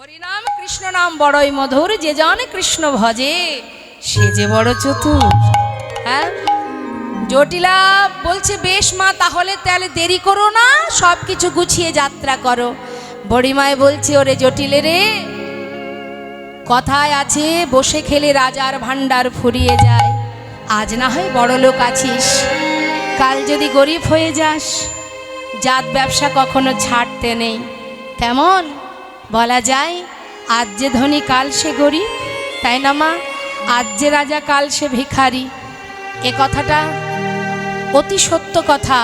হরিনাম কৃষ্ণ নাম বড়ই মধুর, যে জানে কৃষ্ণ ভজে সে যে বড় চতুর। হ্যাঁ, জটিলা বলছে বেশ মা, তাহলে দেরি করো না, সব কিছু গুছিয়ে যাত্রা করো। বড়িমায় বলছে ওরে জটিলে রে, কথায় আছে বসে খেলে রাজার ভাণ্ডার ফুরিয়ে যায়। আজ না হয় বড় লোক আছিস, কাল যদি গরিব হয়ে যাস, জাত ব্যবসা কখনো ছাড়তে নেই। কেমন বলা যায়, আজ যে ধনী কাল সে গরিব, তাই না মা? আজ যে রাজা কাল সে ভিখারি। এ কথাটা অতি সত্য কথা,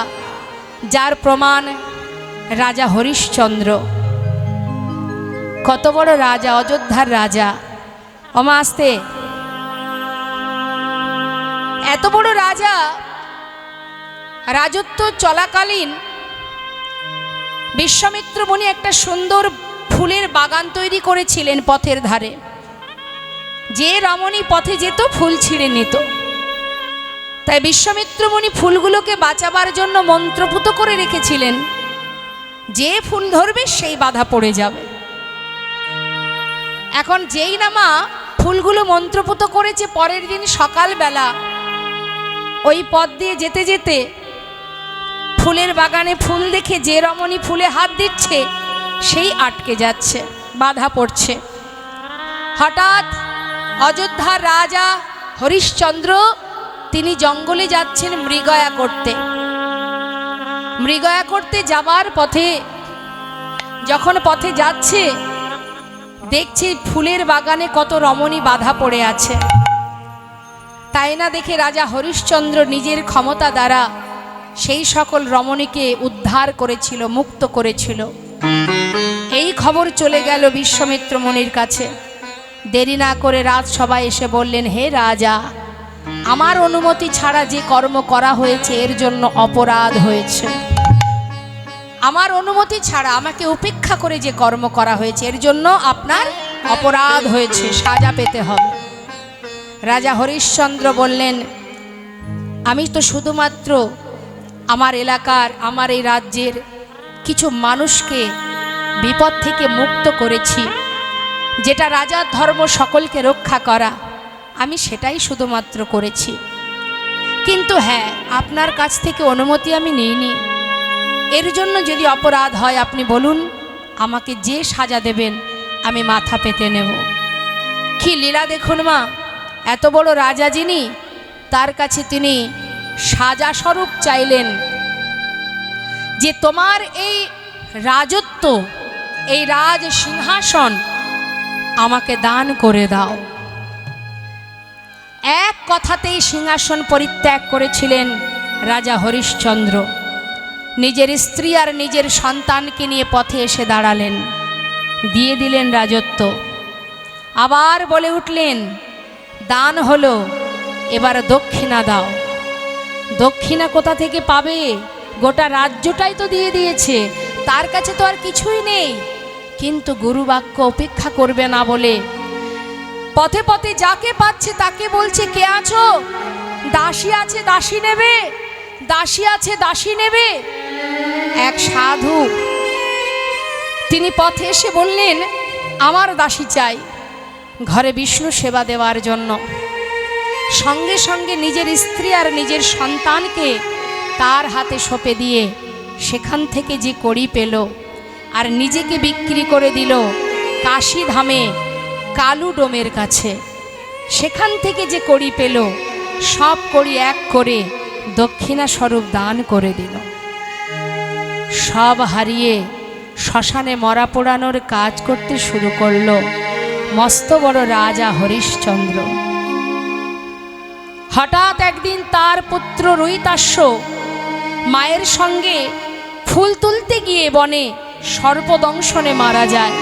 যার প্রমাণ রাজা হরিশ্চন্দ্র। কত বড় রাজা, অযোধ্যার রাজা। ওমা আসতে, এত বড় রাজা রাজত্ব চলাকালীন বিশ্বামিত্র মুনি একটা সুন্দর ফুলের বাগান তৈরি করেছিলেন পথের ধারে। যে রমণী পথে যেত ফুল ছিঁড়ে নিত। তাই বিশ্বামিত্র মুনি ফুলগুলোকে বাঁচাবার জন্য মন্ত্রপুত করে রেখেছিলেন, যে ফুল ধরবে সেই বাধা পড়ে যাবে। এখন যেই না মা ফুলগুলো মন্ত্রপুত করেছে, পরের দিন সকালবেলা ওই পথ দিয়ে যেতে যেতে ফুলের বাগানে ফুল দেখে যে রমণী ফুলে হাত দিচ্ছে সেই আটকে যাচ্ছে, বাধা পড়ছে। হঠাৎ অযোধ্যার রাজা হরিশ্চন্দ্র তিনি জঙ্গলে যাচ্ছেন মৃগয়া করতে। মৃগয়া করতে যাবার পথে যখন পথে যাচ্ছে, দেখছে ফুলের বাগানে কত রমণী বাধা পড়ে আছে। তাই না দেখে রাজা হরিশ্চন্দ্র নিজের ক্ষমতা দ্বারা সেই সকল রমণীকে উদ্ধার করেছিল, মুক্ত করেছিল। এই খবর চলে গেল বিশ্বামিত্র মুনির কাছে। দেরি না করে রাজসভায় এসে বললেন, হে রাজা, আমার অনুমতি ছাড়া যে কর্ম করা হয়েছে এর জন্য অপরাধ হয়েছে। আমার অনুমতি ছাড়া, আমাকে উপেক্ষা করে যে কর্ম করা হয়েছে এর জন্য আপনার অপরাধ হয়েছে, সাজা পেতে হবে। রাজা হরিশ্চন্দ্র বললেন, আমি তো শুধুমাত্র আমার এলাকার, আমার এই রাজ্যের কিছু মানুষকে বিপদ থেকে মুক্ত করেছি। যেটা রাজার ধর্ম সকলকে রক্ষা করা, আমি সেটাই শুধুমাত্র করেছি। কিন্তু হ্যাঁ, আপনার কাছ থেকে অনুমতি আমি নিইনি। এর জন্য যদি অপরাধ হয় আপনি বলুন, আমাকে যে সাজা দেবেন আমি মাথা পেতে নেব। কি লীলা দেখুন মা, এত বড় রাজা যিনি, তার কাছে তিনি সাজা স্বরূপ চাইলেন যে তোমার এই রাজত্ব, এই রাজ সিংহাসন আমাকে দান করে দাও। এক কথাতেই সিংহাসন পরিত্যাগ করেছিলেন রাজা হরিশ্চন্দ্র। নিজের স্ত্রী আর নিজের সন্তানকে নিয়ে পথে এসে দাঁড়ালেন, দিয়ে দিলেন রাজত্ব। আবার বলে উঠলেন, দান হলো, এবার দক্ষিণা দাও। দক্ষিণা কোথা থেকে পাবে? গোটা রাজ্যটাই তো দিয়ে দিয়েছে, তার কাছে তো আর কিছুই নেই। কিন্তু গুরুবাক্য উপেক্ষা করবে না বলে পথে পথে যাকে পাচ্ছে তাকে বলছে, কে আছো? দাসী আছে, দাসী নেবে, দাসী আছে, দাসী নেবে। এক সাধু তিনি পথে এসে বললেন, আমার দাসী চাই ঘরে বিষ্ণু সেবা দেওয়ার জন্য। সঙ্গে সঙ্গে নিজের স্ত্রী আর নিজের সন্তানকে তার হাতে সঁপে দিয়ে সেখান থেকে যে কড়ি পেল, আর নিজেকে বিক্রি করে দিল কাশী ধামে কালু ডোমের কাছে। সেখান থেকে যে কড়ি পেল, সব কড়ি এক করে দক্ষিণা স্বরূপ দান করে দিল। সব হারিয়ে শ্মশানে মরা পোড়ানোর কাজ করতে শুরু করল মস্ত বড় রাজা হরিশ্চন্দ্র। হঠাৎ একদিন তার পুত্র রুহিতাশ্ব মায়ের সঙ্গে ফুল তুলতে গিয়ে বনে সর্পদংশনে মারা যায়।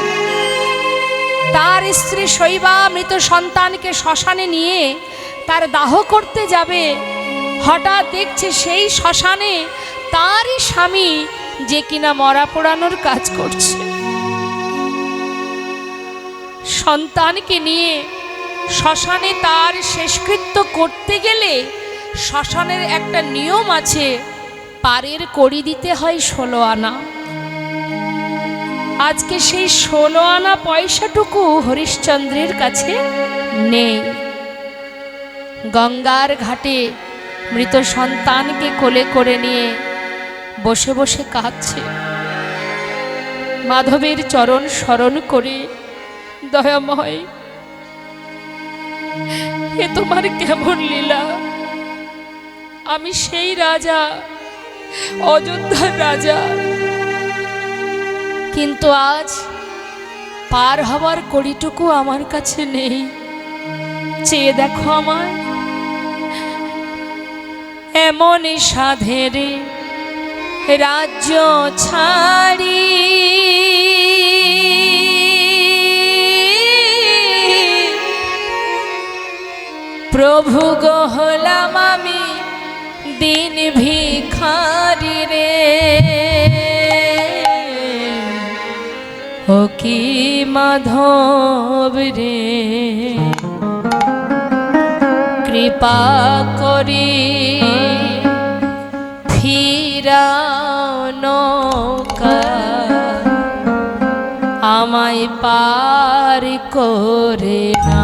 তার স্ত্রী শৈবা মৃত সন্তানকে শ্মশানে নিয়ে তার দাহ করতে যাবে। হঠাৎ দেখছে সেই শ্মশানে তারই স্বামী, যে কিনা মরা পোড়ানোর কাজ করছে। সন্তানকে নিয়ে শ্মশানে তার শেষকৃত্য করতে গেলে শ্মশানের একটা নিয়ম আছে, পারের কড়ি দিতে হয় 16 আনা। আজকে সেই 16 আনা পয়সাটুকু হরিশ্চন্দ্রের কাছে নেই। গঙ্গার ঘাটে মৃত সন্তানকে কোলে করে নিয়ে বসে বসে কাঁদছে। মাধবের চরণ স্মরণ করে, দয়াময়, এ তোমার কেমন লীলা। আমি সেই রাজা, অযোধ্যার রাজা, কিন্তু আজ পার হওয়ার কড়িটুকু আমার কাছে নেই। চেয়ে দেখো আমার এমন সাধের রাজ্য ছাড়ি, প্রভু গো হলাম আমি দিন ভিখারি রে। ও কি মাধব রে, কৃপা করি ফিরাও নৌকা, আমায় পার করে না।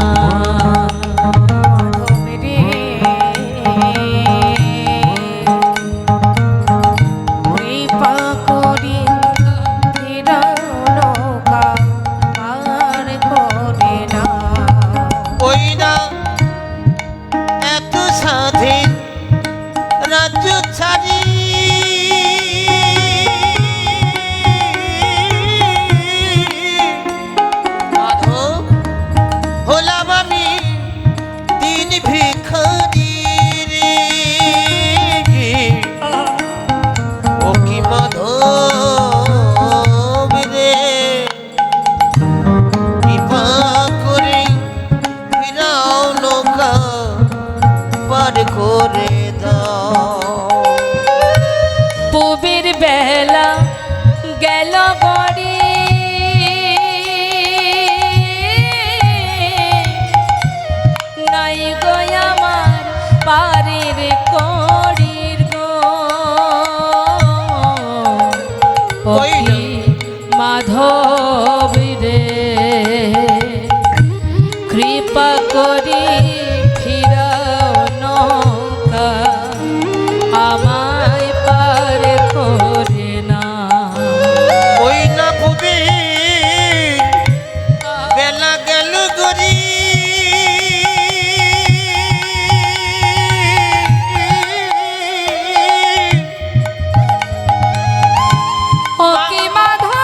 পুবের বেলা গেল গড়ি, নাই গো আমার পারের কড়ির গো। ওই মাধব রে, কৃপা করি ফিরাও নৌকা, আমায় পার করে না। ওই না পুবে বেলা গেল গরি, ও কি মাধব,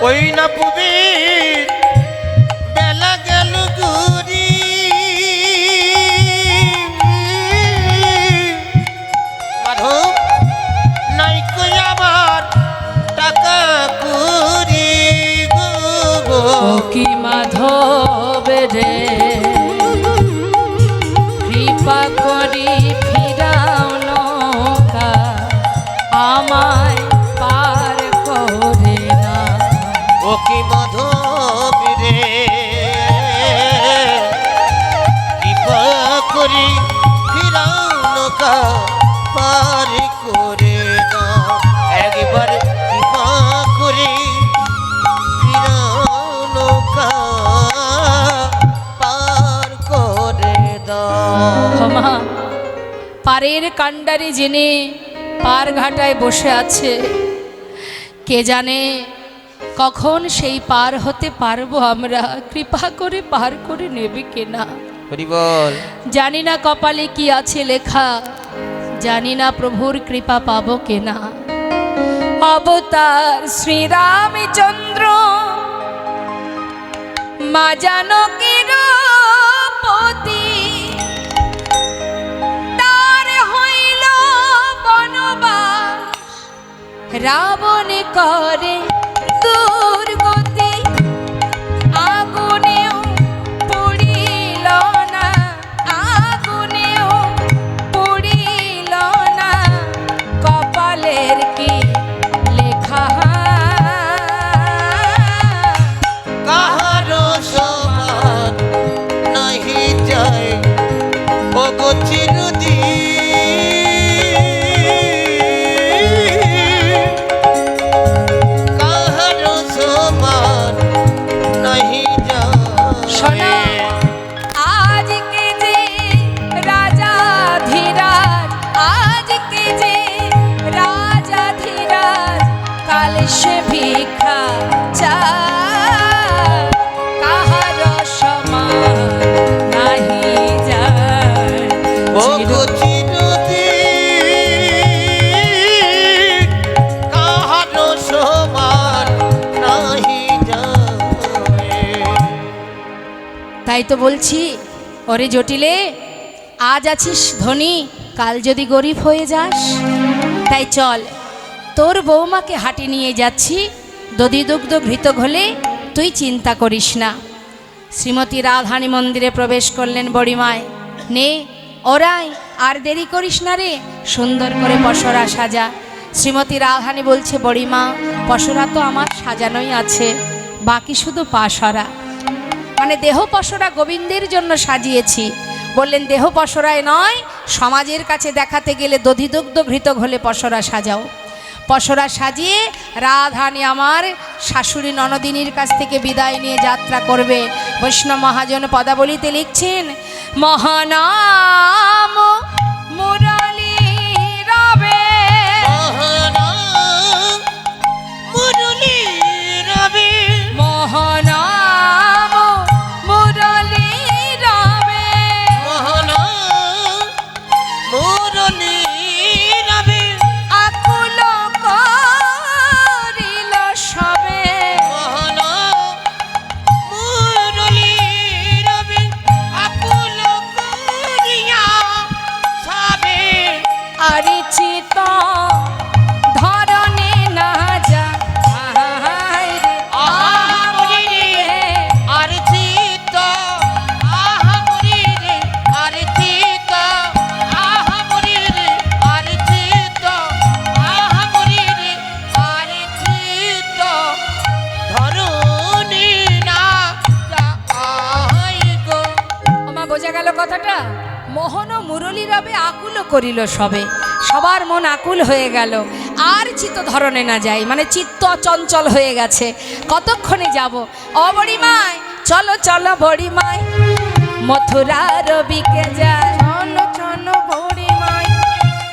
ওই না পুবে বেলা গেল গরি, মাধব নাই কই আমার টাকা করি গো। ও কি মাধব রে, কৃপা করি ফিরাও নৌকা, আমায় পার করে না। ও কি মাধব রে, কৃপা করি ফিরাও নৌকা পার করে দাও। একবার কৃপা করি ফিরাও নৌকা পার করে দাও। ক্ষমা, পারের কাণ্ডারি জেনে পার ঘাটায় বসে আছে, কে জানে কখন সেই পার হতে পারবো আমরা। কৃপা করে পার করে নেবে কেনা। হরি বল। জানি না কপালে কি আছে লেখা, জানি না প্রভুর কৃপা পাবো কেনা। অবতার শ্রীরামচন্দ্র মা জানকীর পতি, তার হইল বনবাস, রাবণ করে দুর্গতি। তো বলছি, ওরে জটিলে, আজ আছিস ধনী, কাল যদি গরিব হয়ে যাস। তাই চল, তোর বৌমাকে হাটে নিয়ে যাচ্ছি, দধি দুগ্ধ ঘৃত ঘোলে, তুই চিন্তা করিস না। শ্রীমতী রাধানী মন্দিরে প্রবেশ করলেন বড়িমায়। নে ওরাই, আর দেরি করিস না রে, সুন্দর করে পসরা সাজা। শ্রীমতী রাধানী বলছে, বড়িমা, পসরা তো আমার সাজানোই আছে, বাকি শুধু পাশরা, মানে দেহ পসরা গোবিন্দের জন্য সাজিয়েছি। বললেন, দেহ পসরায় নয়, সমাজের কাছে দেখাতে গেলে দধিদুগ্ধ ঘৃত ঘোলে পসরা সাজাও। পসরা সাজিয়ে রাধানী আমার শাশুড়ি ননদিনীর কাছ থেকে বিদায় নিয়ে যাত্রা করবে। বৈষ্ণব মহাজন পদাবলিতে লিখছেন, মহানাম মুরলী রবে, মহানাম মুরলী রবে, মহানাম মুরলী রবে, মহানাম মুরলী রবে, আকুল করিল সবে, মহানাম মুরলী রবে, আকুল করিয়া সবে। আরি চিত ধরনে না যা, আহাই রে, আহামরি রে, আর চিত, আহামরি রে, আর চিত, আহামরি রে, আর চিত, আহামরি রে, আর চিত, ধরুনি না যাই গো। ওমা, বোঝা গেল কথাটা? মোহন ও মুরলী রবে, আকুল করিল সবে, সবার মন আকুল হয়ে গেল, আর চিত্ত ধরনে না যায়, মানে চিত্ত চঞ্চল হয়ে গেছে, কতক্ষণে যাব। ও বড়িমায়, চলো চলো বড়িমায়, মথুরা রবিকে যায়, চলো চলো বড়িমায়,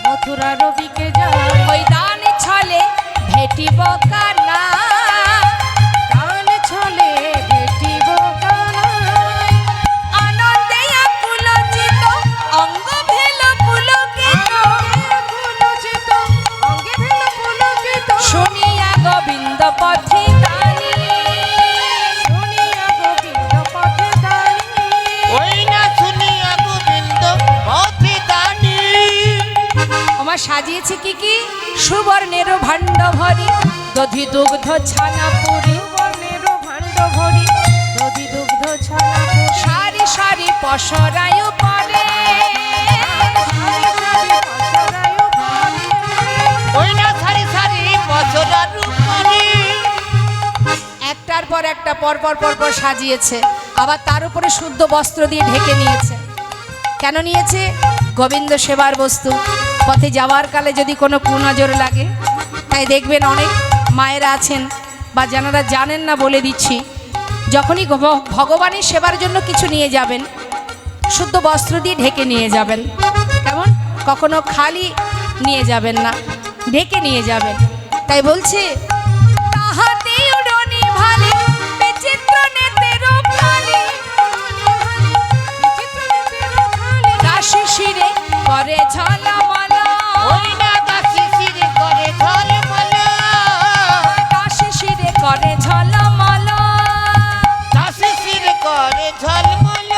মথুরা রবিকে যায়, ওই দান ছলে ভেটিব কানা, দান ছলে ভেটিব কানা, আনন্দে আকুল চিত, অঙ্গ ভেল পুলকিত, অঙ্গে ভেল পুলকিত, শুনিয়া গোবিন্দ পথে দানি, শুনিয়া গোবিন্দ পথে দানি, ওই না শুনিয়া গোবিন্দ পথে দানি। আমার সাজিয়েছে কি কি? সুবর্ণের ভাণ্ড ভরি, দধি দুগ্ধ ছানা পুরি, সুবর্ণের ভাণ্ড ভরি, দধি দুগ্ধ ছানা পুরি, সারি সারি পসরায় পরে, ওই না সারি সারি বছরার রূপারি। একটার পর একটা পরপর পরপর সাজিয়েছে, আবার তার উপরে শুদ্ধ বস্ত্র দিয়ে ঢেকে নিয়েছে। কেন নিয়েছে? গোবিন্দ সেবার বস্তু, পথে যাওয়ার কালে যদি কোনো কুনজর লাগে। তাই দেখবেন অনেক মায়েরা আছেন, বা যারা জানেন না বলে দিচ্ছি, যখনই ভগবানের সেবার জন্য কিছু নিয়ে যাবেন, শুদ্ধ বস্ত্র দিয়ে ঢেকে নিয়ে যাবেন। কেমন? কখনো খালি নিয়ে যাবেন না, ঢেকে নিয়ে যাবেন। তাই বলছে, তাহাতে উড়নি ভালে, বিচিত্র নেতের ফালি, দাসী শিরে করে ঝলমল, ওই না দাসী শিরে করে ঝলমল, দাসী শিরে করে ঝলমল, দাসী শিরে করে ঝলমল।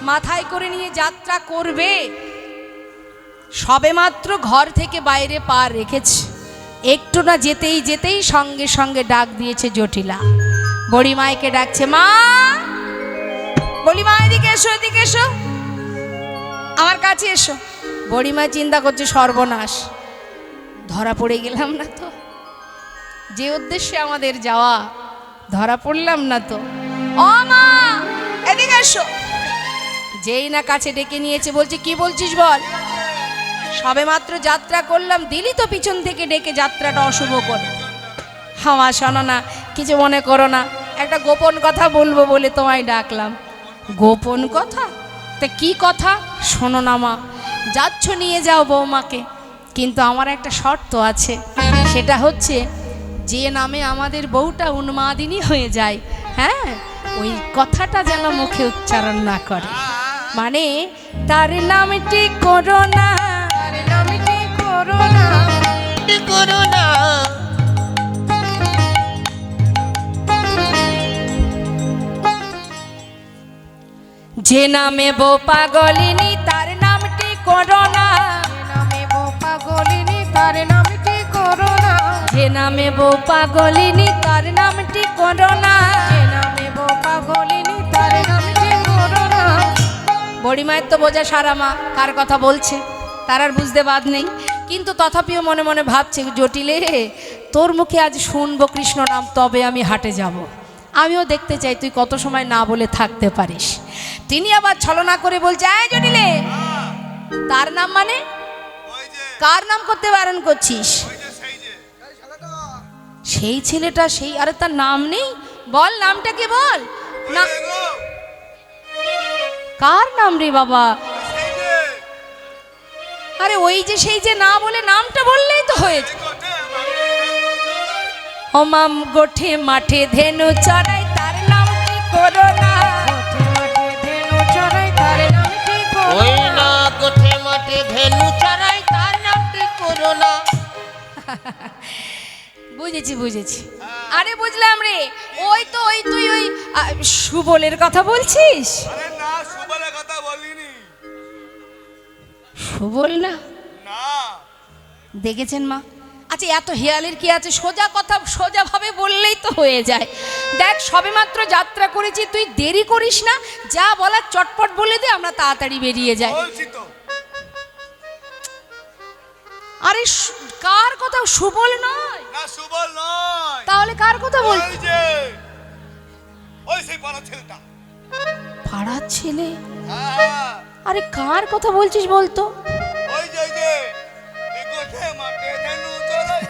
মাথায় করে নিয়ে যাত্রা করবে। সবেমাত্র ঘর থেকে বাইরে পা রেখেছে, একটু না যেতেই যেতেই সঙ্গে সঙ্গে ডাক দিয়েছে জটিলা। বড়িমাইকে ডাকছে, মা, বড়িমা এদিকে এসো, এদিকে এসো, আমার কাছে এসো। বড়িমা চিন্তা করছে, সর্বনাশ, ধরা পড়ে গেলাম না তো, যে উদ্দেশ্যে আমাদের যাওয়া, ধরা পড়লাম না তো। ও মা, এদিকে এসো। যেই না কাছে ডেকে নিয়েছে, বলছে, কি বলছিস বল। সবেমাত্র যাত্রা করলাম, দিলি তো পিছন থেকে ডেকে যাত্রাটা অশুভ করে। হামা, শোনো না, কিছু মনে করো না, একটা গোপন কথা বলবো বলে তোমায় ডাকলাম। গোপন কথা? তা কি কথা? শোনো না মা, যাচ্ছ নিয়ে যাও বৌমাকে, কিন্তু আমার একটা শর্ত আছে, সেটা হচ্ছে যে নামে আমাদের বউটা উন্মাদিনী হয়ে যায়, হ্যাঁ, ওই কথাটা যেন মুখে উচ্চারণ না করে, মানে তার নামটি করো না, তার নামটি করো না, করো না। যে নামে বউ পাগলিনী তার নামটি করোনা, নামে বউ পাগলিনী তার নামটি করোনা, যে নামে বউ পাগলিনী তার নামটি করোনা। যে নামে বউ পাগলিনী তার নামটি করোনা। বড়িমায়ের তো বোঝা সারা মা কার কথা বলছে, তার আর বুঝতে বাদ নেই, কিন্তু তথাপিও মনে মনে ভাবছে জটিলে তোর মুখে আজ শুনবো কৃষ্ণ নাম, তবে আমি হাটে যাব। আমিও দেখতে চাই তুই কত সময় না বলে থাকতে পারিস। তিনি আবার ছলনা করে বলছে, এই জটিলে তার নাম মানে কার নাম করতে বারণ করছিস? সেই ছেলেটা, সেই আরে তার নাম নেই, বল নামটা কি বল না। কার নাম রে বাবা? আরে ওই যে সেই যে, না বলে নামটা বললেই তো হয়েছে। হোমাম গোঠে মাঠে ধেনু চড়াই তার নাম কি করোনা, মাঠে মাঠে ধেনু চড়াই তার নামটি ওই করোনা। না গোঠে মাঠে ধেনু চড়াই তার নামটি করোনা। বুঝেছি বুঝেছি, আরে বুঝলাম রে, ওই তো ওই তুই ওই সুবলের কথা বলছিস। আরে না, সুবলের কথা বলিনি। সুবল না, না, দেখেছেন মা? আচ্ছা এত হেয়ালের কি আছে, সোজা কথা সোজা ভাবে বললেই তো হয়ে যায়। দেখ সবেমাত্র যাত্রা করেছি, তুই দেরি করিস না, যা বলার চটপট বলে দে, আমরা তাড়াতাড়ি বেরিয়ে যাই। বলছি তো। আরে কার কথা? সুবল নয়, না, সুবল নয়। তাহলে কার কথা বল? ওই যে, ওই সেই বড় ছেলেটা। পাড়ার ছেলে? হ্যাঁ, আরে কার কথা বলছিস বলতো? ওই যে এই গোঠে মাঠে ধেনু চড়াই।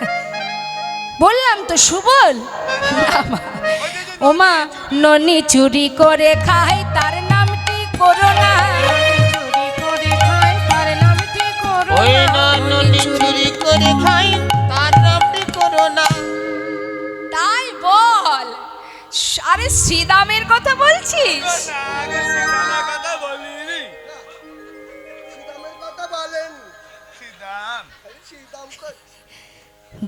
বললাম তো সুবল। না মা, ওই যে, ও মা, ননি চুরি করে খাই তার নামটি করোনা, চুরি করে খায় তার নামটি ওই করোনা। না নদী চুরি করে খাই তার নামটি করোনা। তাই বল। আরে শ্রীদামের কথা বলছিস? না, আগে শ্রীরামের কথা বলিনি। শ্রীরাম।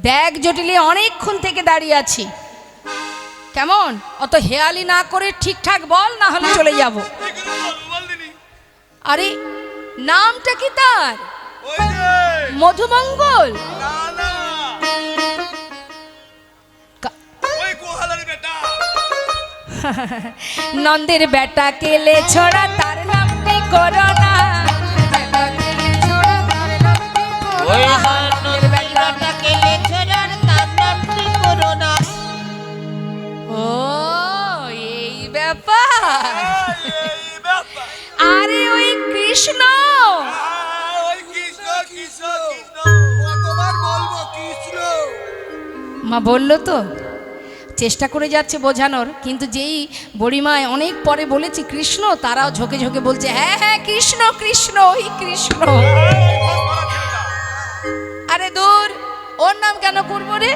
দেখ জটিলি, অনেকক্ষণ থেকে দাঁড়িয়ে আছি, কেমন অত হেয়ালি না করে ঠিকঠাক বল, না হলে চলে যাব। কি করে বলবো, বলদিনি? আরে নামটা কি তার? ওই যে, মধুমঙ্গল? না না, কা- ওই গোহালার বেটা। নন্দের বেটা কেলে ছড়া তার নামটি করোনা, ওই না নদী বেটা কেলে ছড়ার তার নামটি করোনা। ও এই ব্যাপার। এই ব্যাপার। আরে ওই কৃষ্ণ। ওই কৃষ্ণ কৃষ্ণ কৃষ্ণ, কতবার বলবো কৃষ্ণ। মা বললো তো, চেষ্টা করে যাচ্ছে বোঝানোর, কিন্তু যেই বড়িমায় অনেক পরে বলেছি কৃষ্ণ, তারাও ঝোঁকে ঝোঁকে বলছে হ্যাঁ হ্যাঁ কৃষ্ণ কৃষ্ণ, ওই কৃষ্ণ। আরে দূর, ওর নাম কেন করবো রে?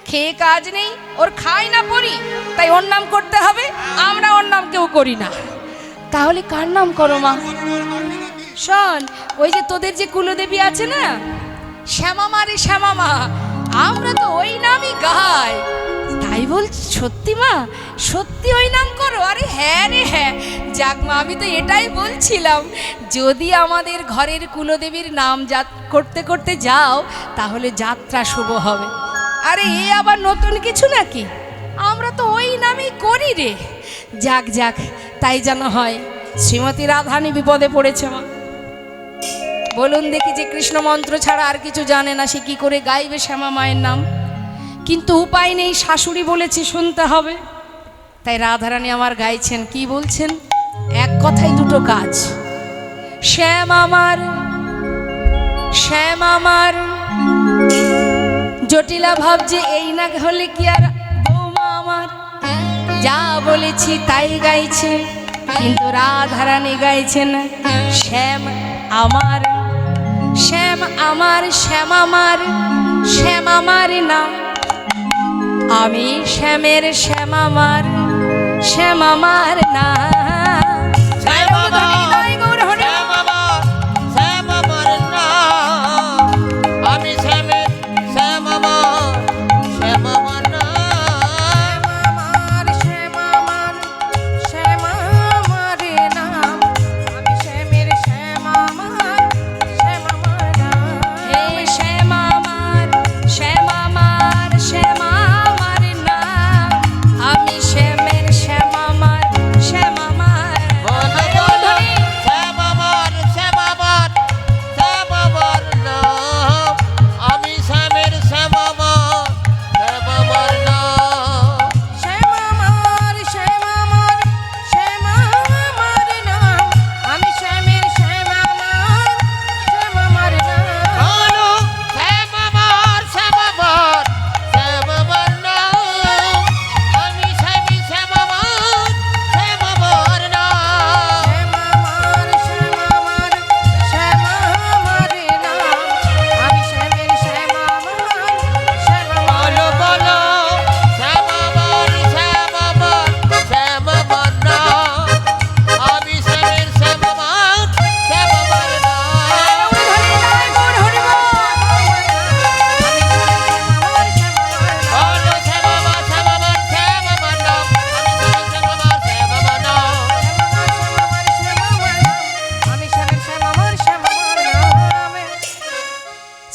খেয়ে কাজ নেই, ওর খাই না পড়ি, তাই ওর নাম করতে হবে? আমরা ওর নাম কেউ করি না। তাহলে কার নাম করো মা? শোন, ওই যে তোদের যে কুলদেবী আছে না, শ্যামামা রে শ্যামামা, আমরা তো ওই নামই গাই। তাই বলছি সত্যি মা, সত্যি ওই নাম করো? আরে হ্যাঁ রে হ্যাঁ, যাক মা, আমি তো এটাই বলছিলাম, যদি আমাদের ঘরের কুলদেবীর নাম করতে করতে যাও, তাহলে যাত্রা শুভ হবে। আরে এ আবার নতুন কিছু নাকি? আমরা তো ওই নামই করি রে। যাক যাক, তাই যেন হয়। শ্রীমতী রাধানী বিপদে পড়েছে মা। বলুন দেখি, যে কৃষ্ণ মন্ত্র ছাড়া আর কিছু জানে না, সে কি করে গাইবে শ্যামা মায়ের নাম? কিন্তু উপায় নেই, শাশুড়ি বলেছে শুনতে হবে, তাই রাধারানী আমার গাইছেন। কি বলছেন? এক কথাই দুটো কাজ। শ্যাম আমার, শ্যাম আমার। জটিলা ভাবছে এই না হলে কি আর বৌমা আমার? যা বলেছি তাই গাইছে, কিন্তু রাধারানী গাইছেন শ্যাম আমার, শ্যাম আমার, শ্যাম আমার, শ্যাম আমার না, আমি শ্যামের শ্যাম আমার, শ্যাম আমার না। শ্যাম আমার, শ্যাম আমার, শ্যাম আমার না, আমি শ্যামের শ্যাম আমার, শ্যাম আমার না। আমার শ্যাম আমার, শ্যাম আমার না,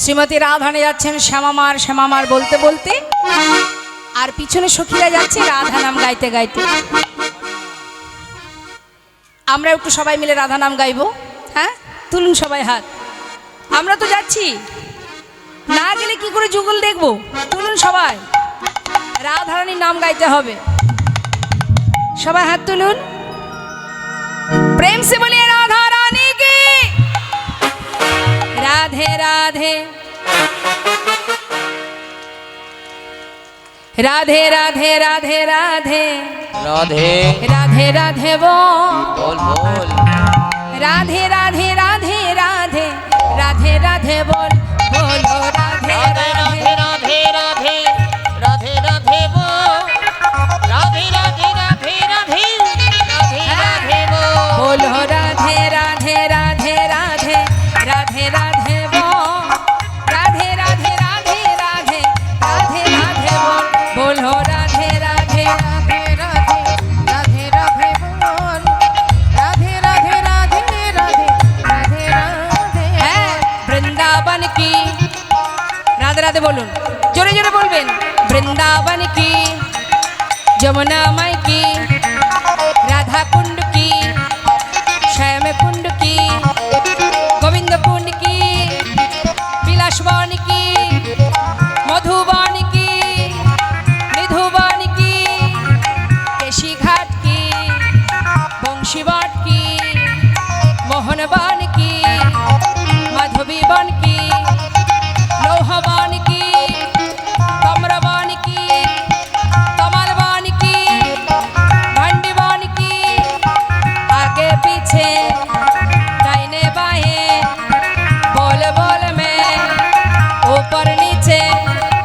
শ্রীমতী রাধারানী যাচ্ছেন শ্যামামার শ্যামামার বলতে বলতে, আর পিছনে সখীরা যাচ্ছে রাধা নাম গাইতে গাইতে। আমরা একটু সবাই মিলে রাধা নাম গাইবো, হ্যাঁ? তুলুন সবাই হাত। আমরা তো যাচ্ছি, না গেলে কি করে যুগল দেখবো? তুলুন সবাই, রাধারানীর নাম গাইতে হবে। সবাই হাত তুলুন, প্রেম সে বলিয়ে রাধা রানী কি রাধে রাধে রাধে রাধে রাধে রাধে রাধে রাধে রাধে বল বল রাধে রাধে রাধে রাধে রাধে রাধে বল বলো রাধে রাধে রাধে রাধে রাধে রাধে রাধে বল রাধে রাধে রাধে রাধে রাধে রাধে বল বলো রাধে রাধে রাধে রাধে রাধে রাধে বল রাধে রাধে রাধে রাধে রাধে রাধে বল বলো রাধে রাধে রাধে রাধে রাধে রাধে বল রাধে রাধে রাধে রাধে রাধে রাধে হ্যাঁ বৃন্দাবন কি রাধে রাধে বলুন, জোরে জোরে বলবেন। বৃন্দাবন কি যमुना माई की राधा कुंड की श्याम कुंड की गोविंद कुंड की विलासवन की मधुबन की निधुबन की केशी घाट की बंशीवाट की मोहनवन की माधवी वन की लोहवन की कमरवन की कमलवन की भंडीवन की आगे पीछे दाहिने बाएं बोल बोल में ऊपर नीचे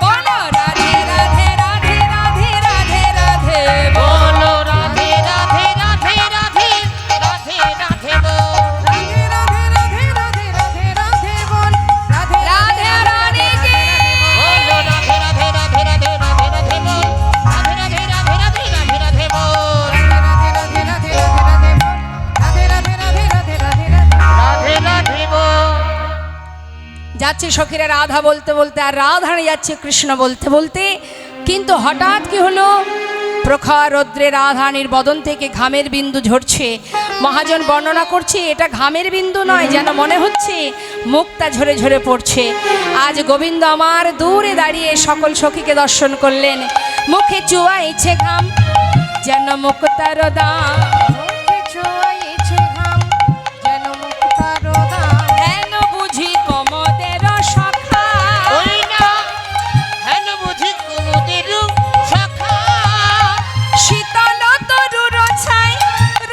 बोलो राधे राधे राधे राधे राधे राधे बोलो राधे राधे राधे राधे राधे राधे बोल राधे राधे राधे राधे राधे राधे बोल राधे राधे रानी की बोलो राधे राधे राधे राधे राधे राधे बोल राधे राधे राधे राधे राधे राधे बोल राधे राधे राधे राधे राधे बोल राधे राधे राधे राधे राधे राधे राधे बोल যাচ্ছে সখীরা রাধা বলতে বলতে, আর রাধারানী যাচ্ছে কৃষ্ণ বলতে বলতে। কিন্তু হঠাৎ কি হলো, প্রখর রৌদ্রে রাধারানীর বদন থেকে ঘামের বিন্দু ঝরছে। মহাজন বর্ণনা করছে এটা ঘামের বিন্দু নয়, যেন মনে হচ্ছে মুক্তা ঝরে ঝরে পড়ছে। আজ গোবিন্দ আমার দূরে দাঁড়িয়ে সকল সখীকে দর্শন করলেন, মুখে চুয়াইছে ঘাম যেন মুক্তার দাম। মুখে ছোঁয়াইছে ঘাম যেন মুক্তার দাম হেন বুঝি কমদের সখা ওই না হেন বুঝি কুমুদের শাখা শীতল তরুর ছাই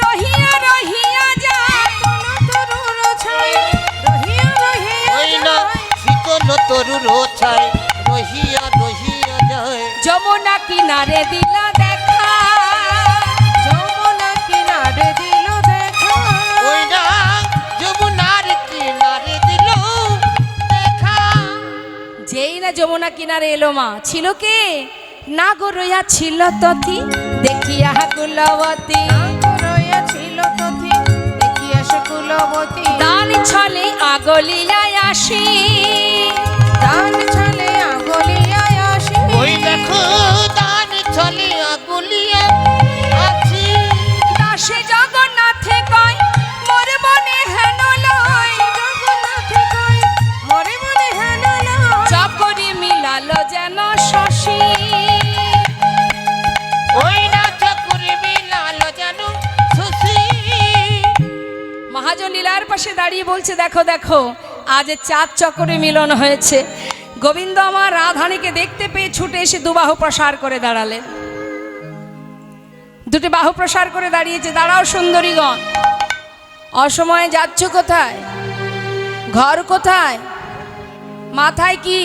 রহিয়া রহিয়া যায়। তরুর ছাই রহিয়া রহিয়া ওই না শীতল তরুর ছায় রহিয়া রহিয়া যায় যমুনা কিনারে দিল দেখা যমুনা কিনারে দিল দেখা ওই না যমুনার কিনারে দিল দেখা যেই না যমুনা কিনারে এলো মা, ছিল কে না গো রইয়া ছিল তথি দেখিয়া কুলবতী। রইয়া ছিল তথি দেখিয়া সে কুলবতী দান ছলে আগলিয়ায় আসি দান ছলে আগলিয়ায় আসি ওই দেখো দান ছলে আগুলিয়া আছি দাসে জগন্নাথে কয় মোর মনে হেন লয় জগন্নাথে কয় মরে মনে হেন লয় চকরি মিলালো যেন শশী। ওই না চকুরে বিলালো জানো শশী মহাজন লীলার পাশে দাঁড়িয়ে বলছে দেখো দেখো আজ চাঁদ চক্করে মিলন হয়েছে। গোবিন্দ আমার রাধারানীকে দেখতে পেয়ে ছুটে এসে দুবাহু প্রসার করে দাঁড়ালেন, দুটি বাহু প্রসার করে দাঁড়িয়েছে, দাঁড়াও সুন্দরীগণ, অসময়ে যাচ্ছ কোথায়, ঘর কোথায়, মাথায় কি,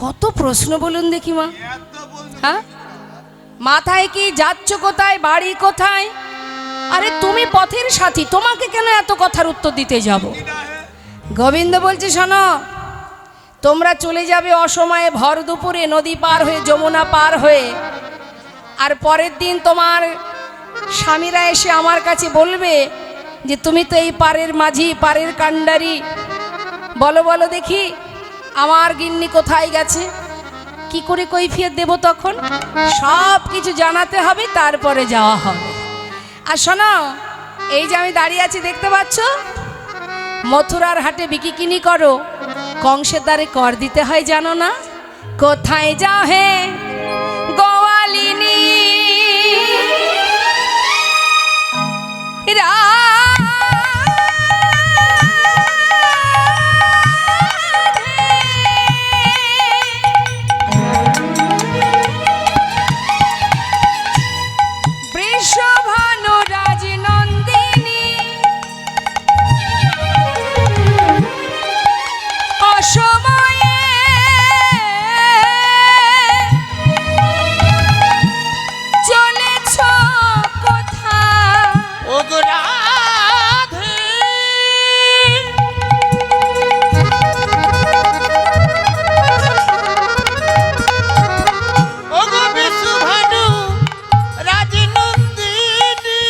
কত প্রশ্ন বলুন দেখি মা। হ্যাঁ, মাথায় কি, যাচ্ছ কোথায়, বাড়ি কোথায়? আরে তুমি পথের সাথী, তোমাকে কেন এত কথার উত্তর দিতে যাব? গোবিন্দ বলছে শোনো, তোমরা চলে যাবে অসময়ে ভর দুপুরে নদী পার হয়ে যমুনা পার হয়ে, আর পরের দিন তোমার স্বামীরা এসে আমার কাছে বলবে যে তুমি তো এই পারের মাঝি, পারের কাণ্ডারি, বলো বলো দেখি আমার গিন্নি কোথায় গেছে, কি করে কৈফিয়ত দেব? তখন সব কিছু জানাতে হবে, তারপরে যাওয়া হবে। আর শোনো, এই যে আমি দাঁড়িয়ে আছি দেখতে পাচ্ছ, মথুরার হাটে বিকিকিনি করো, কংসের দ্বারে কর দিতে হয়, জানো না? কোথায় যাও হে গোয়ালিনী বৃষভানু রাজনন্দিনী অসময়ে চলেছ কোথায়? ওগো রাধে ওগো বিশ্বভানু রাজনন্দিনী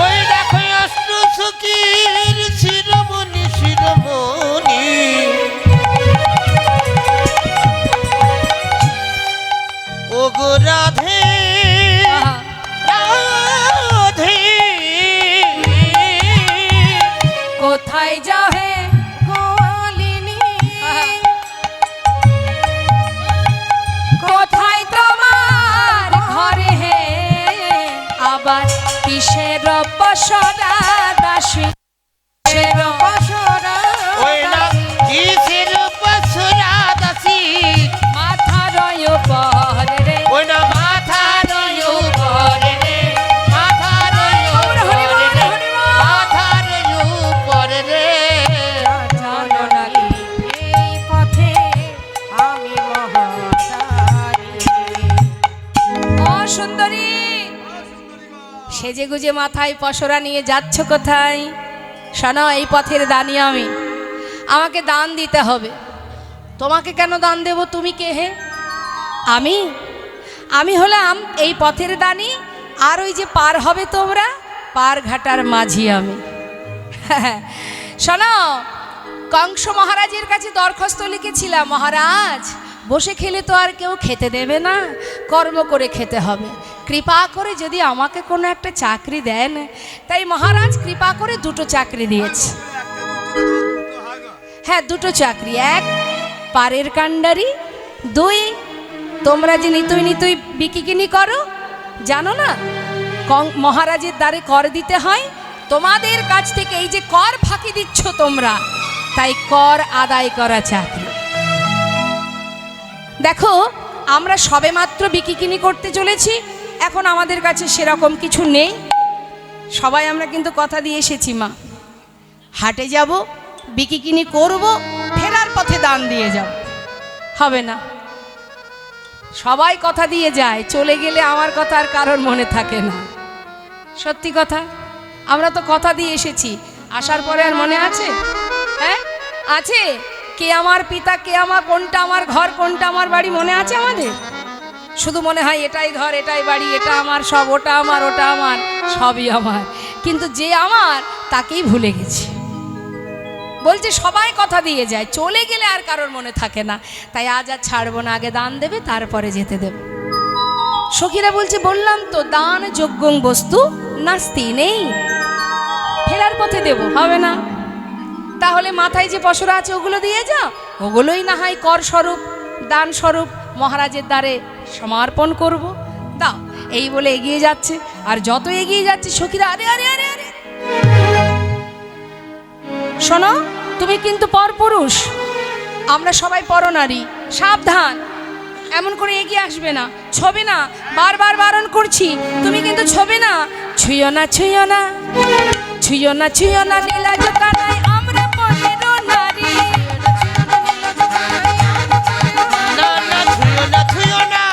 ওই দেখো অষ্ট সখীর শিরোমণি শিরোমণি ওগো রাধে রাধে কোথায় যাও হে গোয়ালিনী কোথায় তোমার ঘরে হে আবার কিসের পসরা দাসী কিসের বসরা ওই না কিসের পশুরা দাসী মাথার উপরে রে ওই না মাথার উপরে রে মাথার উপরে রে মাথার উপরে রে জানো না কি? এই পথে আমি মহাতারি। ও সুন্দরী, সেজে গুজে মাথায় পসরা নিয়ে যাচ্ছ কোথায়? শোনো, এই পথের দানি আমি, আমাকে দান দিতে হবে। তোমাকে কেন দান দেব? তুমি কে হে? আমি হলাম এই পথের দানি, আর ওই যে পার হবে তোমরা, পার ঘাটার মাঝি আমি। শোনো, কংস মহারাজের কাছে দরখাস্ত লিখেছিলাম, মহারাজ বসে খেলে তো আর কেউ খেতে দেবে না, কর্ম করে খেতে হবে, কৃপা করে যদি আমাকে কোনো একটা চাকরি দেন। তাই মহারাজ কৃপা করে দুটো চাকরি দিয়েছে। হ্যাঁ, দুটো চাকরি, এক পারের কাণ্ডারি, দুই তোমরা যে নিতুই নিতুই বিকিকিনি করো, জানো না মহারাজের দ্বারে কর দিতে হয়, তোমাদের কাছ থেকে এই যে কর ফাঁকি দিচ্ছ তোমরা, তাই কর আদায় করা চাকরি। দেখো, আমরা সবেমাত্র বিকিকিনি করতে চলেছি, এখন আমাদের কাছে সেরকম কিছু নেই। সবাই আমরা কিন্তু কথা দিয়ে এসেছি, মা হাটে যাব, বিকিকিনি করব, ফেরার পথে দান দিয়ে যাব, হবে না। সবাই কথা দিয়ে যায়, চলে গেলে আমার কথা আর কারোর মনে থাকে না। সত্যি কথা, আমরা তো কথা দিয়ে এসেছি, আসার পরে আর মনে আছে? হ্যাঁ আছে? কে আমার পিতা, কে আমার, কোনটা আমার ঘর, কোনটা আমার বাড়ি মনে আছে আমাদের? শুধু মনে হয় এটাই ঘর, এটাই বাড়ি, এটা আমার সব, ওটা আমার, ওটা আমার, সবই আমার, কিন্তু যে আমার তাকেই ভুলে গেছি। বলছে সবাই কথা দিয়ে যায়, চলে গেলে আর কারোর মনে থাকে না, তাই আজ আর ছাড়বো না, আগে দান দেবে তারপরে যেতে দেবে। সখীরা বলছে, বললাম তো দান যজ্ঞং বস্তু নাস্তি, নেই, ফেরার পথে দেব, হবে না। তাহলে মাথায় যে পসরা আছে ওগুলো দিয়ে যাও, ওগুলোই না হয় কর স্বরূপ, দান স্বরূপ মহারাজের দ্বারে সমর্পণ করব, দাও। এই বলে এগিয়ে যাচ্ছে, আর যত এগিয়ে যাচ্ছে সখীরা, আরে আরে আরে আরে, শোনো, তুমি কিন্তু পরপুরুষ, আমরা সবাই পরনারী, সাবধান, এমন করে এগিয়ে আসবে না, ছবে না, বারবার বারণ করছি, তুমি কিন্তু ছবে না, ছুঁয়ো না, ছুঁয়ো না, ছুঁয়ো না, ছুঁয়ো না, লীলা জোকানায় আমরা পরের নারী। না না ছুঁয়ো না ছুঁয়ো না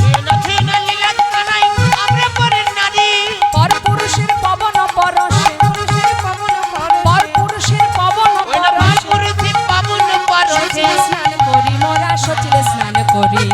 ছুঁয়ো না ছুঁয়ো না লীলা কানাই আমরা পরের নারী পরপুরুষের পবন পরশে, পরপুরুষের পবন ওই না পরশে, পুরুষের পাবন পরশে সচিলে স্নান করি মোরা, সচিলে স্নান করি,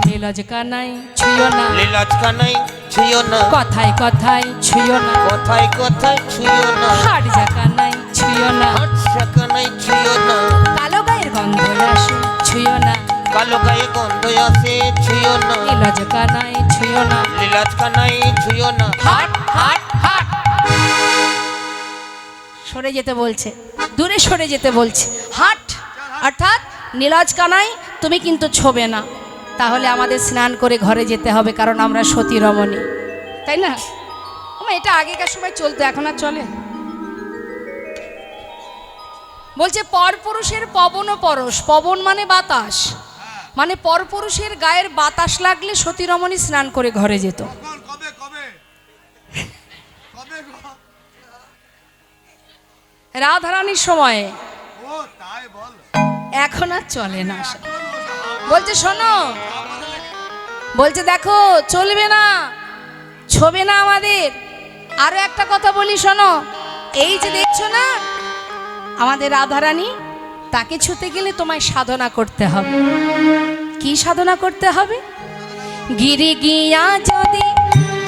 নীল নীলজ কানাই ছুঁয়ো না, লীলাজ কানাই ছুঁয়ো না, কথায় কথায় ছুঁয়ো না, কথায় কথায় ছুঁয়ো না, হাট যা কানাই ছুঁয়ো না, হাটসা কানাই ছুঁয়ো না, কালো গায়ের গন্ধ আসে ছুঁয়ো না, কালো গায়ে গন্ধ আসে ছুঁয়ো না, নীলজ কানাই ছুঁয়ো না, লীলাজ কানাই ছুঁয়ো না। হাট হাট হাট। সরে যেতে বলছে, দূরে সরে যেতে বলছে, হাট। অর্থাৎ নীলজ কানাই তুমি কিন্তু ছোবে না, তাহলে আমাদের স্নান করে ঘরে যেতে হবে, কারণ আমরা সতী রমণী, তাই না? এটা আগেকার সময় চলতো, এখন আর চলে? বলছে পরপুরুষের পবন ও পরশ, পবন মানে বাতাস, মানে পরপুরুষের গায়ের বাতাস লাগলে সতী রমণী স্নান করে ঘরে যেত। কবে কবে কবে গো? রাধারানীর সময়ে, ও তাই বল। এখন আর চলে না। বলছে শোনো, বলছে দেখো চলবে না, ছবে না আমাদের। আরো একটা কথা বলি শোনো, এই যে দেখছো না আমাদের রাধারানী, তাকে ছুতে গেলে তোমায় সাধনা করতে হবে। কি সাধনা করতে হবে? গিরি গিয়া যদি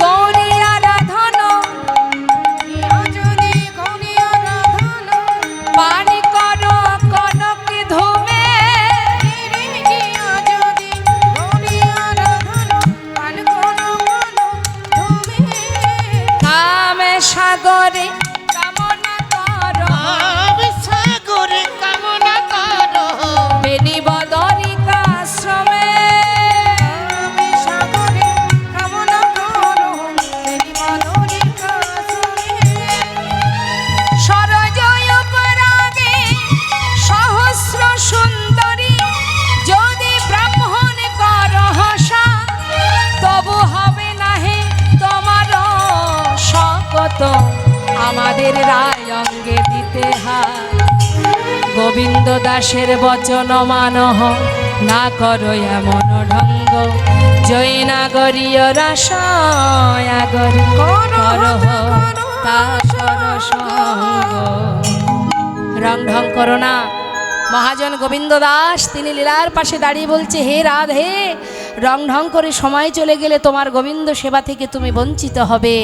গৌরী আরাধন, যদি গৌরী আরাধন, পানি করো কনক ধুমে, গিয়া যদি গৌরী আরাধন, পান করো মনো ধুমে। কামে সাগরে কামনা করো, আমি সাগরে কামনা করো, বেনি বদরিকা আশ্রমে, আমি সাগরে কামনা করো, তেরি মধুরিকা শুনে। সরজয় পরাগে সহস্র সুন্দরী, যদি ব্রাহ্মণ করহসা, তবু হবে নাহি তোমার শপথ, আমাদের রায় অঙ্গে দিতে হাত। গোবিন্দ দাসের বচন মানহ, না করো এমন ঢঙ্গ, জৈনাগরীয় রাসায়াগরী করহ তা সরসঙ্গ। রং ঢং করো না। মহাজন গোবিন্দ দাস তিনি লীলার পাশে দাঁড়িয়ে বলছে, হে রাধে, রং ঢং করে সময় চলে গেলে তোমার গোবিন্দ সেবা থেকে তুমি বঞ্চিত হবে,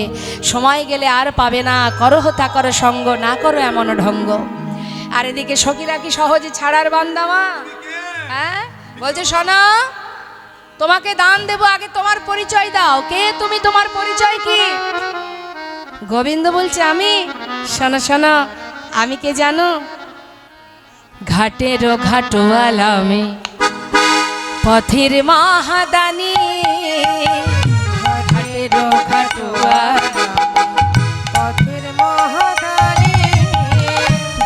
সময় গেলে আর পাবে না, করহ তা করো সঙ্গ, না করো এমন ঢঙ্গ। আর এদিকে সখীরা কি সহজে ছাড়ার বান্দামা? হ্যাঁ, বলছে শোনো, তোমাকে দান দেব, আগে তোমার পরিচয় দাও, কে তুমি, তোমার পরিচয় কি? গোবিন্দ বলছে আমি, শোনো শোনো, আমি কে জানো? ঘাটেরও ঘাটোয়ালা আমি, পথের মহাদানী, ঘাটেরও ঘাটোয়ালা, পথের মহাদানী,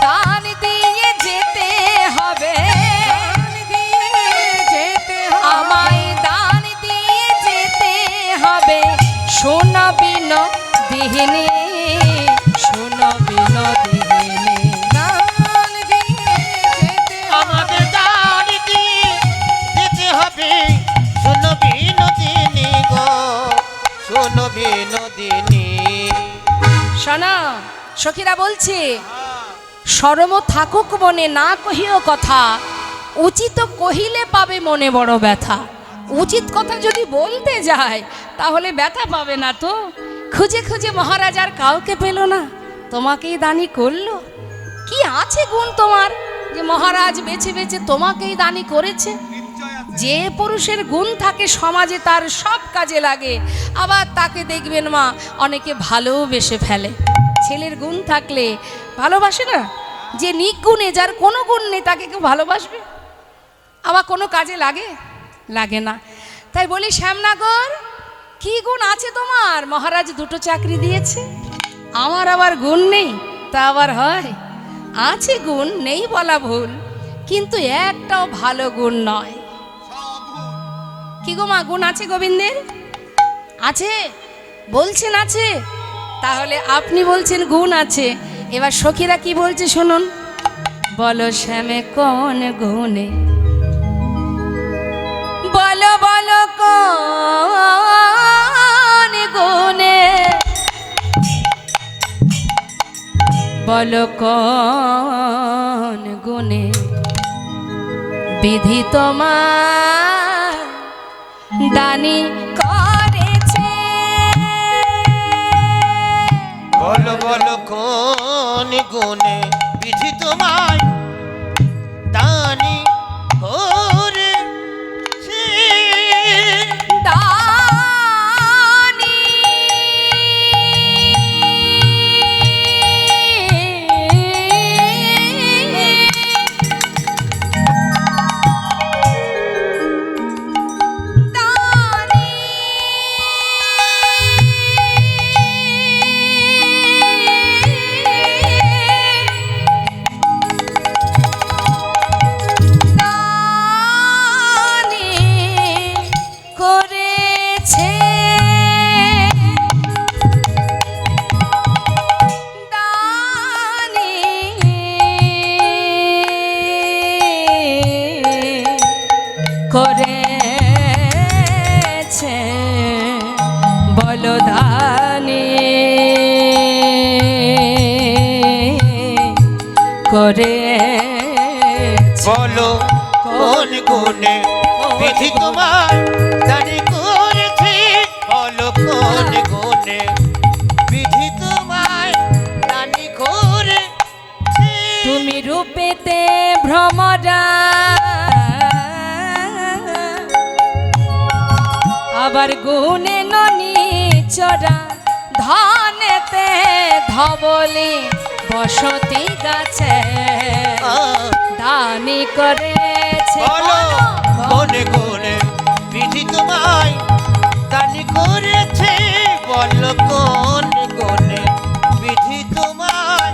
দান দিয়ে যেতে হবে, দান দিয়ে যেতে হবে, আমায় দান দিয়ে যেতে হবে, শোনো বিনোদিনী, শোনো বিনোদিনী। দান দিয়ে যেতে আমাদের দাড়ি দিয়ে দিতে হবে, শোনো বিনোদিনী গো, শোনো বিনোদিনী। শোনো, সখীরা বলছে, শরম থাকুক মনে, না কহিও কথা, উচিত কহিলে পাবে মনে বড় ব্যথা। উচিত কথা যদি বলতে যায় তাহলে ব্যথা পাবে না তো। খুঁজে খুঁজে মহারাজ আর কাউকে পেল না, তোমাকেই দানি করলো। কি আছে গুণ তোমার যে মহারাজ বেছে বেছে তোমাকেই দানি করেছে? যে পুরুষের গুণ থাকে সমাজে তার সব কাজে লাগে, আবার তাকে দেখবেন মা অনেকে ভালোবেসে ফেলে। ছেলের গুণ থাকলে ভালোবাসে না, যে নিগুণে যার কোনো গুণ নেই তাকে কেউ ভালোবাসবে? আবার কোনো কাজে লাগে? লাগে না। তাই বলি শ্যামনগর, কি গুণ আছে তোমার? মহারাজ দুটো চাকরি দিয়েছে, আমার আবার গুণ নেই, তা আবার হয়? আছে গুণ, নেই বলা ভুল, কিন্তু একটাও ভালো গুণ নয়। কি গো মা, গুণ আছে গোবিন্দের? আছে বলছেন আছে, তাহলে আপনি বলছেন গুণ আছে, এবার সখীরা কি বলছে শুনুন। বলো শ্যামে কোন গুণে, বলো বলো কোন গুণে, বলো কোন গুণে বিধি তোমার দানি করেছে। বলো বলো কোন গুণে বিধি তোমায় দানি করেছে। দানি করেছে। দানি করেছে। বলো দানি করেছে। বলো কোন গুণে বিধি তোমায় দানি করেছে। বলো কোন গুণে বিধি তোমায় দানি করেছে। তুমি রূপেতে ভ্রমরা আবার গুণে ননি চরা ধনেতে ধবলি বসতি গাছে দানি করেছে। বলো কোন গুণে বিধি তোমায় দানি করেছে। বলো কোন গুণে বিধি তোমায়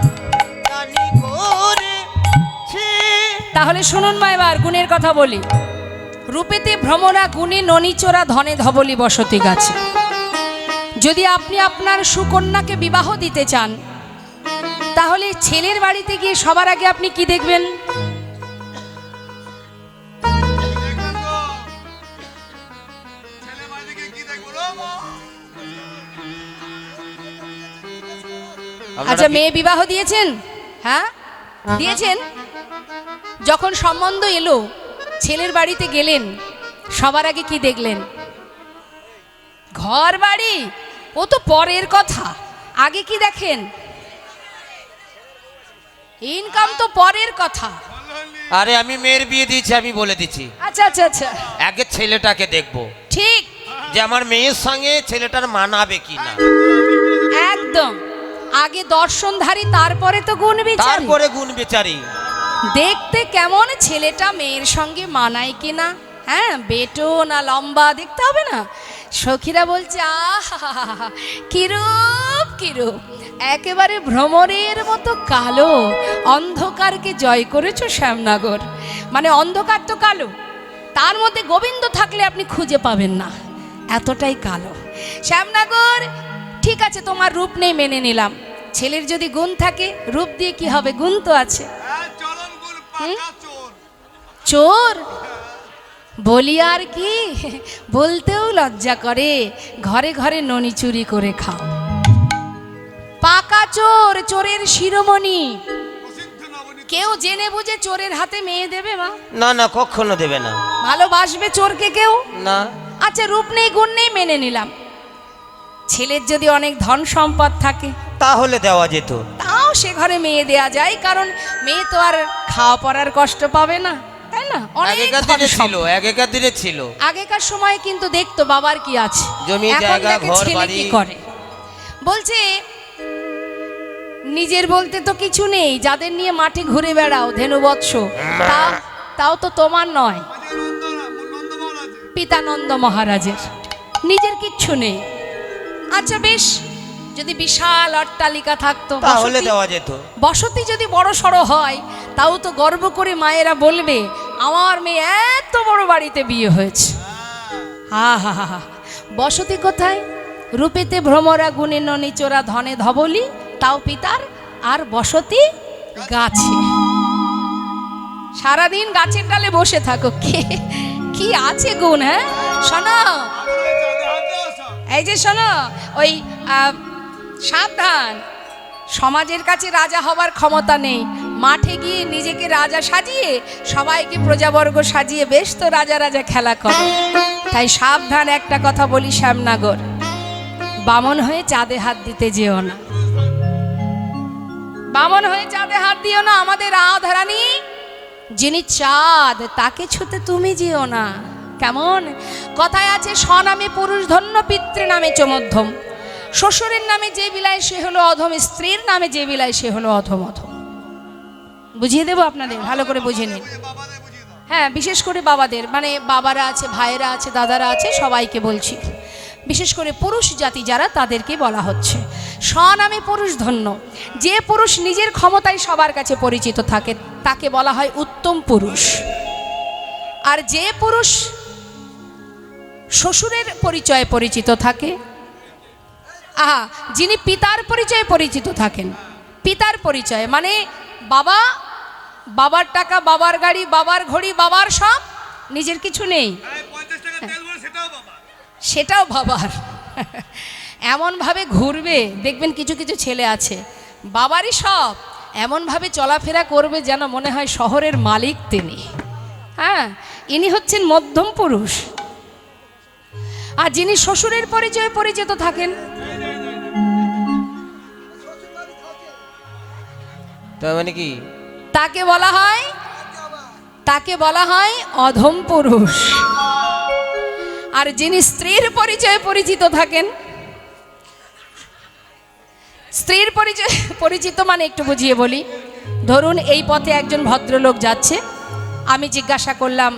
দানি করেছে। তাহলে শুনুন মা, এবার গুণের কথা বলি। রূপেতে ভ্রমরা গুণে ননিচোরা ধনে ধবলি বসতি গাছে। যদি আপনি আপনার সুকন্যাকে বিবাহ দিতে চান, তাহলে ছেলের বাড়িতে গিয়ে সবার আগে আপনি কি দেখবেন? দেখবেন তো? ছেলে বাড়িতে কি দেখবো রে মা? আচ্ছা, মেয়ে বিবাহ দিয়েছেন? হ্যাঁ দিয়েছেন। যখন সম্বন্ধ এলো, ছেলের বাড়িতে গেলেন, সবার আগে কি দেখলেন? ঘর বাড়ি ও তো পরের কথা, আগে কি দেখেন? ইনকাম তো পরের কথা। আরে আমি মেয়ের বিয়ে দিয়েছি, আমি বলে দিচ্ছি। আচ্ছা আচ্ছা আচ্ছা, আগে ছেলেটাকে দেখবো ঠিক যে আমার মেয়ের সঙ্গে ছেলেটার মানাবে কিনা। একদম। আগে দর্শনধারী, তারপরে তো গুণ বিচার। তারপরে গুণ বিচারি। দেখতে কেমন ছেলেটা মেয়ের সঙ্গে মানায় কিনা। হ্যাঁ, বেটো না লম্বা দেখতে হবে না? সখীরা বলছে আহা কিরূপ কিরূপ, একেবারে ভ্রমরের মতো কালো। অন্ধকারকে জয় করেছো শ্যামনগর। মানে অন্ধকার তো কালো, তার মধ্যে গোবিন্দ থাকলে আপনি খুঁজে পাবেন না, এতটাই কালো শ্যামনগর। ঠিক আছে, তোমার রূপ নেই মেনে নিলাম। ছেলের যদি গুণ থাকে, রূপ দিয়ে কি হবে? গুণ তো আছে। হ্যাঁ, চলন গুল পাকা চোর। চোর বলি আর কি, বলতেও লজ্জা করে। ঘরে ঘরে ননি চুরি করে খাও। পাকা চোর, চোরের শিরোমণি। প্রসিদ্ধ নবনীত কেউ জেনে বুঝে চোরের হাতে মেয়ে দেবে মা? না না, কখনো দেবে না। ভালোবাসবে চোরকে কেউ? না। আচ্ছা, রূপ নেই গুণ নেই মেনে নিলাম। ছেলের যদি অনেক ধন সম্পদ থাকে, তাহলে দেওয়া যেত। তাও সে ঘরে মেয়ে দেয়া যায়, কারণ মেয়ে তো আর খাওয়া পড়ার কষ্ট পাবে না, তাই না? অনেক আগেকার ধন দিনে ছিল, সম্পদ। আগেকার দিনে ছিল। আগেকার সময় কিন্তু দেখতো বাবার কি আছে, জমি এখন জায়গা, দেখে ঘর ছেলে বাড়ি। কি করে। বলছে নিজের বলতে তো কিছু নেই, যাদের নিয়ে মাঠে ঘুরে বেড়াও ধেনুবৎস, তাও তো তোমার নয়, মাঝে নন্দ মহারাজের। পিতানন্দ মহারাজের। নিজের কিচ্ছু নেই। আচ্ছা বেশ, যদি বিশাল অট্টালিকা থাকতো, তাহলে বসতি- দেওয়া যেত। বসতি যদি বড় সড়ো হয়, তাও তো গর্ব করে মায়েরা বলবে আমার মেয়ে এত বড় বাড়িতে বিয়ে হয়েছে। হা হা হা হা। বসতি কোথায়? রূপেতে ভ্রমরা গুণে ননিচোরা ধনে ধবলি, তাও পিতার। আর বসতি গাছে। সারাদিন গাছের ডালে বসে থাকো। কি আছে গুণ? হ্যাঁ শোনো, আমাদের চাঁদে হাতে আসা। এই যে শোনো, ওই সাবধান, সমাজের কাছে রাজা হবার ক্ষমতা নেই। মাঠে গিয়ে নিজেকে রাজা সাজিয়ে সবাইকে প্রজাবর্গ সাজিয়ে বেশ তো রাজা রাজা খেলা করে। তাই সাবধান, একটা কথা বলি শ্যামনগর, বামন হয়ে চাঁদে হাত দিতে যেও না, বামন হয়ে চাঁদে হাত দিও না। আমাদের রাধারানী যিনি চাঁদ, তাকে ছুতে তুমি যেও না। কেমন কথায় আছে, স্বনামে পুরুষ ধন্য, পিতৃ নামে চমধ্যম। শ্বশুরের নামে যে বিলায় সে হলো অধম, স্ত্রীর নামে যে বিলায় সে হলো অধম অধম। বুঝিয়ে দেবো আপনাদের, ভালো করে বুঝে নিন। বাবাদের বুঝিয়ে দাও। হ্যাঁ, বিশেষ করে বাবাদের, মানে বাবারা আছে, ভাইয়েরা আছে, দাদারা আছে, সবাইকে বলছি। বিশেষ করে পুরুষ জাতি যারা, তাদেরকে বলা হচ্ছে স্বনামে পুরুষ ধন্য। যে পুরুষ নিজের ক্ষমতায় সবার কাছে পরিচিত থাকে তাকে বলা হয় উত্তম পুরুষ। আর যে পুরুষ শ্বশুরের পরিচয়ে পরিচিত থাকে, যিনি পিতার পরিচয়ে পরিচিত থাকেন, পিতার পরিচয় মানে বাবা, বাবার টাকা, বাবার গাড়ি, বাবার ঘড়ি, বাবার সব, নিজের কিছু নেই, এই 50 টাকা তেল ভরে সেটাও বাবা। সেটাও বাবার। এমনভাবে ঘুরবে, দেখবেন কিছু কিছু ছেলে আছে বাবারই সব, এমনভাবে চলাফেরা করবে যেন মনে হয় শহরের মালিক তিনি। হ্যাঁ, ইনি হচ্ছেন মধ্যম পুরুষ। আর যিনি শ্বশুরের পরিচয়ে পরিচিত থাকেন, তার মানে কি? তাকে বলা হয় অধম পুরুষ। আর যিনি স্ত্রীর পরিচয়ে পরিচিত থাকেন, স্ত্রীর পরিচয় পরিচিত মানে একটু বুঝিয়ে বলি। ধরুন এই পথে একজন ভদ্রলোক যাচ্ছে, আমি জিজ্ঞাসা করলাম,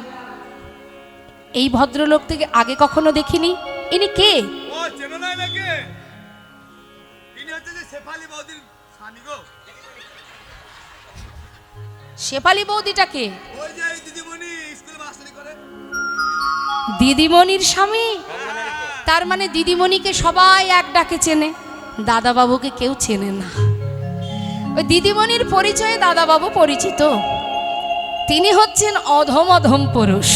এই ভদ্রলোক থেকে আগে কখনো দেখিনি, ইনি কে? ও চেনো না নাকি? ইনি হচ্ছে যে শেফালি বৌদির স্বামী গো। শেফালি বৌদিটা কে? ওই যে এই দিদিমণি স্কুলে মাস্টারি করে। দিদিমণির স্বামী। তার মানে দিদিমণিকে সবাই এক ডাকে চেনে, দাদাবাবুকে কেউ চেনে না। ওই দিদিমণির পরিচয়ে দাদাবাবু পরিচিত। তিনি হচ্ছেন অধম অধম পুরুষ।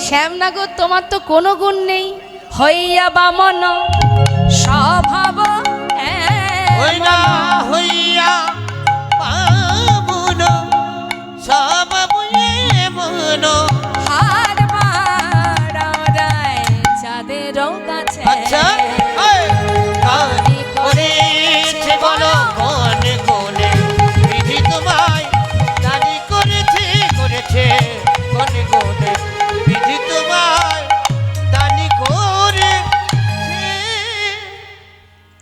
শ্যামনগর, তোমার তো কোনো গুণ নেই, হইয়া বামন স্বভাব হইয়া হইয়া বামন স্বভাব এমন। হার বাড়ায় চাঁদের কাছে। আচ্ছা, এই, করেছে বলো কোন কোনে বিধি তোমায় জানি করেছে কোন কোনে বিধি তোমায় জানি করেছে।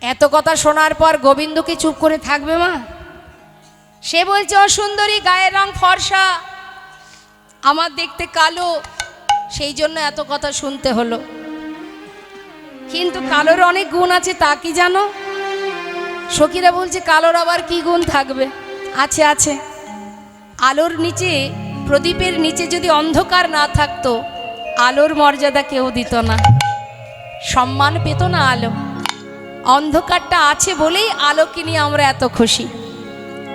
এত কথা শোনার পর গোবিন্দকে চুপ করে থাকবে মা? সে বলছে, অসুন্দরী, গায়ের রং ফর্সা, আমার দেখতে কালো, সেই জন্য এত কথা শুনতে হলো। কিন্তু কালোর অনেক গুণ আছে, তা কি জানো? সখীরা বলছে, কালোর আবার কি গুণ থাকবে? আছে আছে। আলোর নিচে, প্রদীপের নিচে যদি অন্ধকার না থাকতো, আলোর মর্যাদা কেউ দিত না, সম্মান পেত না আলো। অন্ধকারটা আছে বলেই আলোকে নিয়ে আমরা এত খুশি,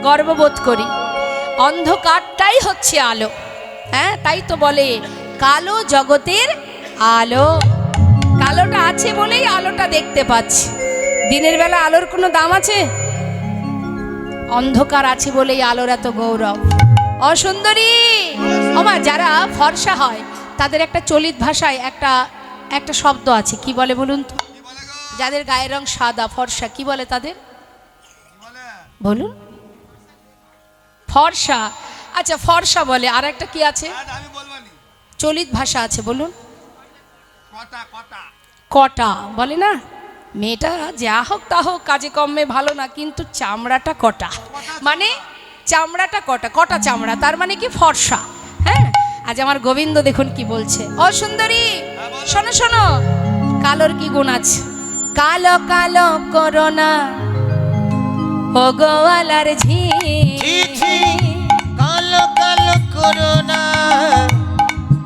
গর্ববোধ করি। অন্ধকারটাই হচ্ছে আলো। হ্যাঁ, তাই তো বলে কালো জগতের আলো। কালোটা আছে বলেই আলোটা দেখতে পাচ্ছি। দিনের বেলা আলোর কোনো দাম আছে? অন্ধকার আছে বলেই আলোর এত গৌরব। অসুন্দরী ওমা, যারা ফর্সা হয় তাদের একটা চলিত ভাষায় একটা শব্দ আছে, কি বলে বলুন তো? কি বলে গো? যাদের গায়ের রং সাদা ফর্সা, কি বলে তাদের? কি বলে? বলুন। ফর্সা। আচ্ছা, ফর্সা বলে। আর একটা কি আছে? আর আমি বলবানি। চলিত ভাষা আছে, বলুন। কটা কটা। কটা বলে না? মেয়েটা যা হোক তা হোক, কাজে কর্মে ভালো না, কিন্তু চামড়াটা কটা, মানে চামড়াটা কটা, কটা চামড়া, তার মানে কি ফর্সা। হ্যাঁ, আজ আমার গোবিন্দ দেখুন কি বলছে। ও সুন্দরী, শোনো শোনো, কালোর কি গুণ আছে? কালো কালো করোনা ও গোয়ালার ঝি, ঝি, কালো কালো করোনা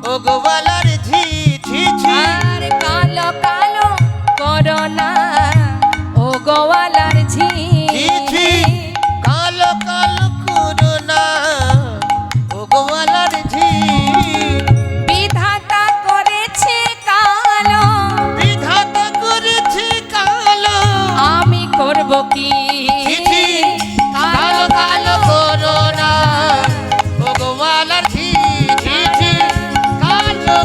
ও গোয়ালার ঝি ঝি ঝি। আর কালো কালো করোনা ও গোয়ালার ঝি, ঝি ঝি, কালো কালো করোনা ও গোয়ালার ঝি। বিধাতা করেছে কালো, বিধাতা করেছে কালো, আমি করব কি? ঝি ঝি, কালো কালো করোনা ও গোয়ালার ঝি ঝি ঝি, কালো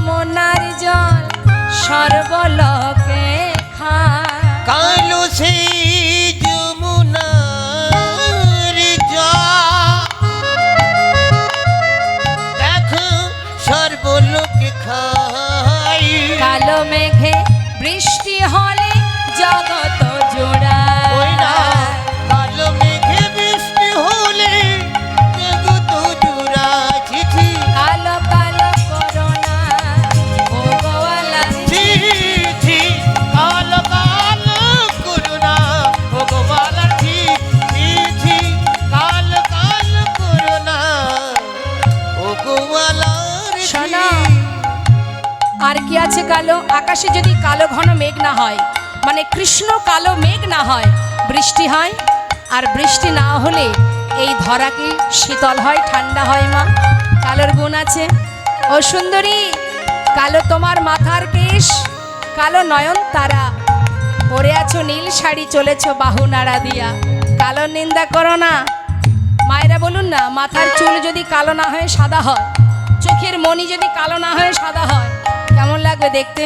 যমুনার জল সর্বলোকে খায়। কালো সেই যমুনার জল দেখো সর্বলোকে খাই। কালো মেঘে বৃষ্টি হলে জগত ওই না জোড়ায়। কালো মেঘে বৃষ্টি হলে জগৎ জুড়ায়। চিঠি কালো কালো করোনা ও গোয়ালা চিঠি কালো কালো করুণা ভগবান চিঠি কালো কালো করুণা ও গোয়ালার শোনো, আর কি আছে কালো? আকাশে যদি কালো ঘন মেঘ না হয়, মানে কৃষ্ণ কালো মেঘ না হয়, বৃষ্টি হয়। আর বৃষ্টি না হলে এই ধরা কি শীতল হয়, ঠান্ডা হয় মা? কালোর গুণ আছে। ও সুন্দরী, কালো তোমার মাথার কেশ, কালো নয়ন তারা, পরে আছো নীল শাড়ি, চলেছো বাহু নাড়া দিয়া। কালো নিন্দা করো না। মায়েরা বলুন না, মাথার চুল যদি কালো না হয়ে সাদা হয়, চোখের মণি যদি কালো না হয়ে সাদা হয়, কেমন লাগবে দেখতে?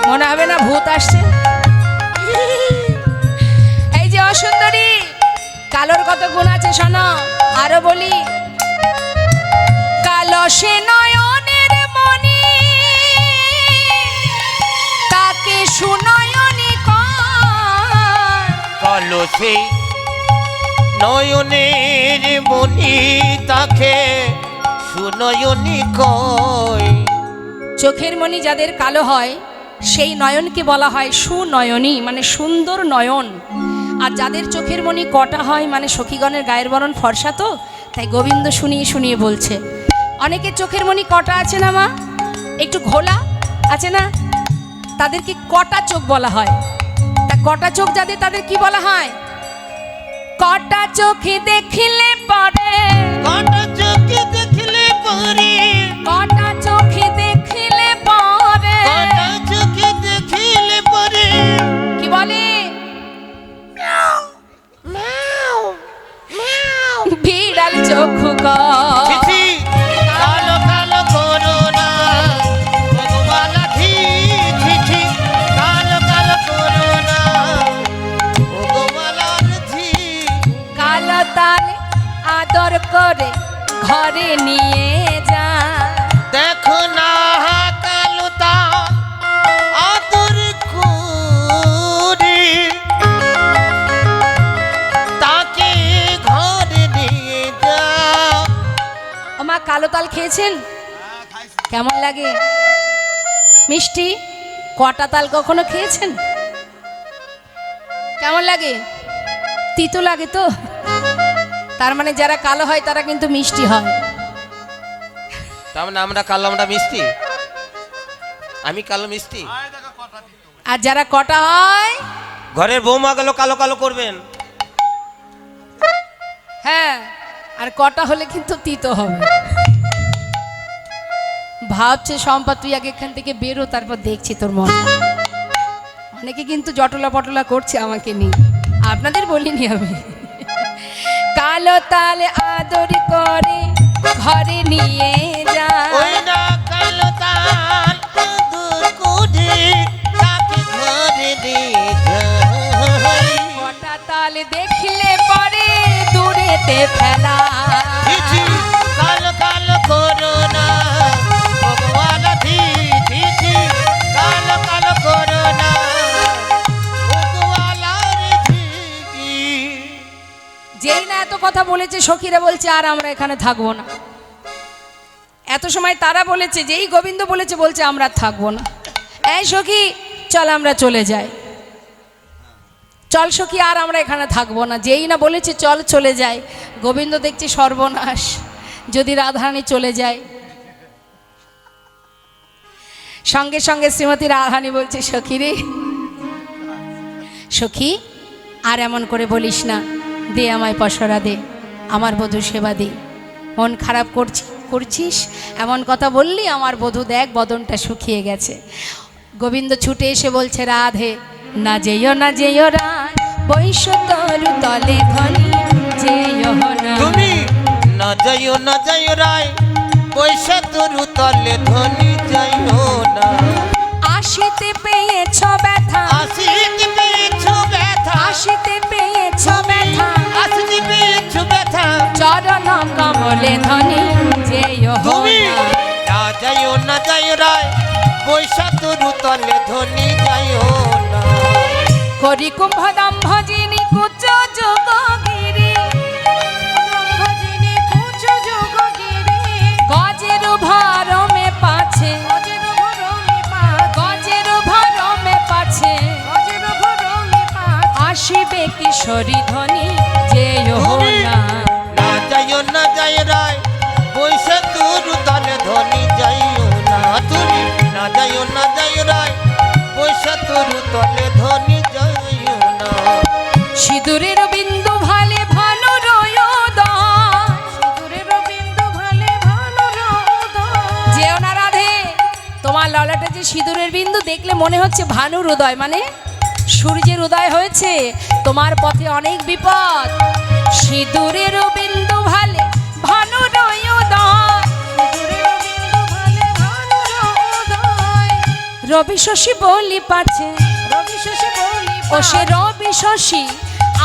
মনে হবে না ভূত আসছে? এই যে অসুন্দরী, কালোর কত গুণ আছে শোনো। আরো বলি, কালো সে নয়নের মণি, তাকে সুনয়নী কয়। কালো সেই নয়নের মণি তাকে সুনয়নী কয়। চোখের মণি যাদের কালো হয় সেই নয়নকে বলা হয় সুনয়নী, মানে সুন্দর নয়ন। আর যাদের চোখের মণি কটা হয়, মানে সখীগণের গায়ের বরণ ফর্সা, তো তাই গোবিন্দ শুনিয়ে শুনিয়ে বলছে। অনেকের চোখের মণি কটা আছে না মা, একটু ঘোলা আছে না, তাদেরকে কটা চোখ বলা হয়। তা কটা চোখ যাদের, তাদের কি বলা হয়? কটা চোখে দেখিলে পরে, কটা চোখে দেখলে পরে, কটা চোখে দেখিলে পরে, কটা চোখে দেখলে পরে, কি বলে? বিড়াল চোখ কয়। চিঠি কালো কালো করুণা ভগবান চিঠি কালো কালো করুণা ভগবান কালো তালে আদর করে ঘরে নিয়ে যা। দেখো না কালো তাল আদর করে তাকে ঘরে নিয়ে যাও। ও মা, কালো তাল খেয়েছেন? কেমন লাগে? মিষ্টি? কটা তাল কখনো খেয়েছেন? কেমন লাগে? তিতো লাগে তো? তার মানে যারা কালো হয় তারা কিন্তু মিষ্টি হয়। তার মানে আমরা কালো, আমরা মিষ্টি, আমি কালো মিষ্টি। আর যারা কটা হয়, ঘরের বৌমা গেল কালো কালো করবেন। হ্যাঁ, আর কটা হলে কিন্তু তিতো হবে। ভাবছে সম্পা, তুই আগে এখান থেকে বেরো, তারপর দেখছি তোর মজা। অনেকে কিন্তু জটলা পটলা করছে আমাকে নিয়ে, আপনাদের বলিনি আমি। কালো তাল আদর করে ঘরে নিয়ে যা। ওই না কালো তাল আদর করে তাকে ঘরে নিয়ে যাই। কটা তাল দেখলে পরে দূরেতে ফেলা। চিঠি কালো কালো করুণা ভগবান চিঠি কালো কালো করুণা ভগবান চিঠি। যেই না এত কথা বলেছে, সখীরা বলছে আর আমরা এখানে থাকবো না। এত সময় তারা বলেছে, যেই গোবিন্দ বলেছে, বলছে আমরা থাকবো না। এই সখী, চল আমরা চলে যাই। চল সখী, আর আমরা এখানে থাকবো না। যেই না বলেছে চল চলে যাই, গোবিন্দ দেখছে সর্বনাশ, যদি রাধারানী চলে যায়। সঙ্গে সঙ্গে শ্রীমতী রাধারানী বলছে, সখী রে, সখী আর এমন করে বলিস না, দে আমায় পসরা দে, আমার বধূ সেবা দে। মন খারাপ করছিস, এমন কথা বললি, আমার বধূ দেখ বদনটা শুকিয়ে গেছে। গোবিন্দ ছুটে এসে বলছে, রাধে না যেও না যেও রায়, বৈশ তরু তলে ধনি যেও না। তুমি না যাইও রায়, পয়সা তোর তলে ধনী যাইও না আসিতে পেয়েছ ব্যথা, আসিতে পেয়েছো ব্যথা আসিতে পেয়েছ ব্যথা, আসিতে পেয়েছো ব্যথা চরণ কমলে ধনী যেও তুমি না। না যাইও না যাই রায় পয়সা তোর তলে ধনী যাইও না করি কুম্ভ দম্ভ যিনি কুচ যোগগিরি, ভজিনী কুচ যোগগিরি গজের ভরমে পাছে, গজের ভরমে পাত গজের ভরমে পাছে, গজের ভরমে পাত আসিবে কিশোরী ধনী যেও তুমি না। না যাইও না যাই রায় পয়সা তোর তলে ধনী যাইও না তুমি না যাইও না যাই রায় পয়সা তোর তলে ধনী যাইও না সিঁদুরের বিন্দু ভালে ভানু রয়োদয়, সিঁদুরের বিন্দু ভালে ভালো রোদয় যেও না রাধে। তোমার ললাটে যে সিঁদুরের বিন্দু দেখলে মনে হচ্ছে ভানুর উদয়, মানে সূর্যের উদয় হয়েছে। তোমার পথে অনেক বিপদ। সিঁদুরের বিন্দু ভালে ভানু রয়োদয়, সিঁদুরের বিন্দু ভালে ভালো রোদয় রবি শশী বলি পাছে, রবি শশী বলি ও সে রবি শশী,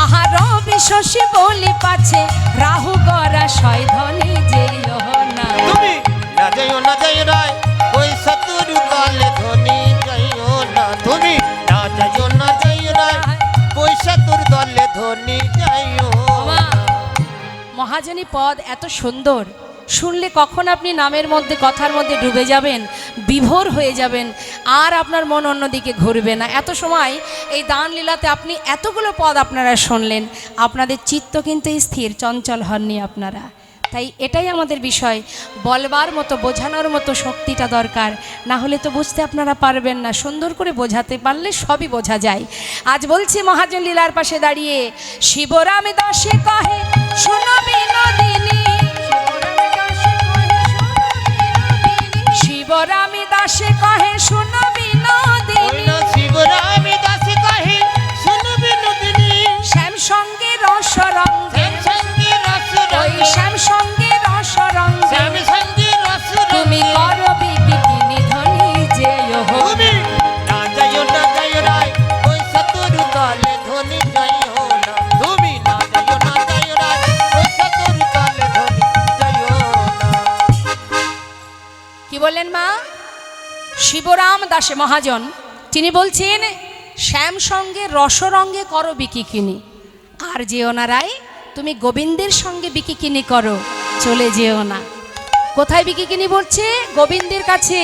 আহা রবি শশী বলি পাছে, রাহু গরা শয় ধনী যেও না। তুমি না যাইও না যাই রায় পয়সা তোর তলে ধনী যাইও না তুমি না যাইও না যাই রায় পয়সা তোর তলে ধনী যাইও বাবা, মহাজনী পদ এত সুন্দর, শুনলে কখন আপনি নামের মধ্যে কথার মধ্যে ডুবে যাবেন, বিভোর হয়ে যাবেন, আর আপনার মন অন্যদিকে ঘুরবে না। এত সময় এই দান লীলাতে আপনি এতগুলো পদ আপনারা শুনলেন, আপনাদের চিত্ত কিন্তু স্থির, চঞ্চল হননি আপনারা। তাই এটাই আমাদের বিষয়, বলবার মতো বোঝানোর মতো শক্তিটা দরকার, না হলে তো বুঝতে আপনারা পারবেন না। সুন্দর করে বোঝাতে পারলে সবই বোঝা যায়। আজ বলছি মহাজন লীলার পাশে দাঁড়িয়ে, শিবরাম দাসে কহে শোনো বিনোদিনী, শিবরামী দাসে কহে শোনো ওই বিনোদিনী, না শিবরামী দাসী কাহি শুনবি নদিনী শ্যাম সঙ্গে রস রঙ্গে, শ্যাম সঙ্গে রস ওই রঙে শ্যাম সঙ্গে রস রঙ্গে, শ্যাম সঙ্গে রস তুমি রঙে করো বিকিনি ধনী যেও তুমি না যাইও না যাই রায় পয়সা তোর তলে ধনী যাইও না তুমি না যাইও না যাই রায় পয়সা তোর তলে ধনী যাইও না কি বললেন মা? শিবরাম দাসে মহাজন তিনি বলছেন, শ্যাম সঙ্গে রসরঙ্গে করো বিকিকিনি, আর যেও না রায় তুমি গোবিন্দের সঙ্গে বিকিকিনি করো, চলে যেও না। কোথায় বিকিকিনি বলছে? গোবিন্দের কাছে,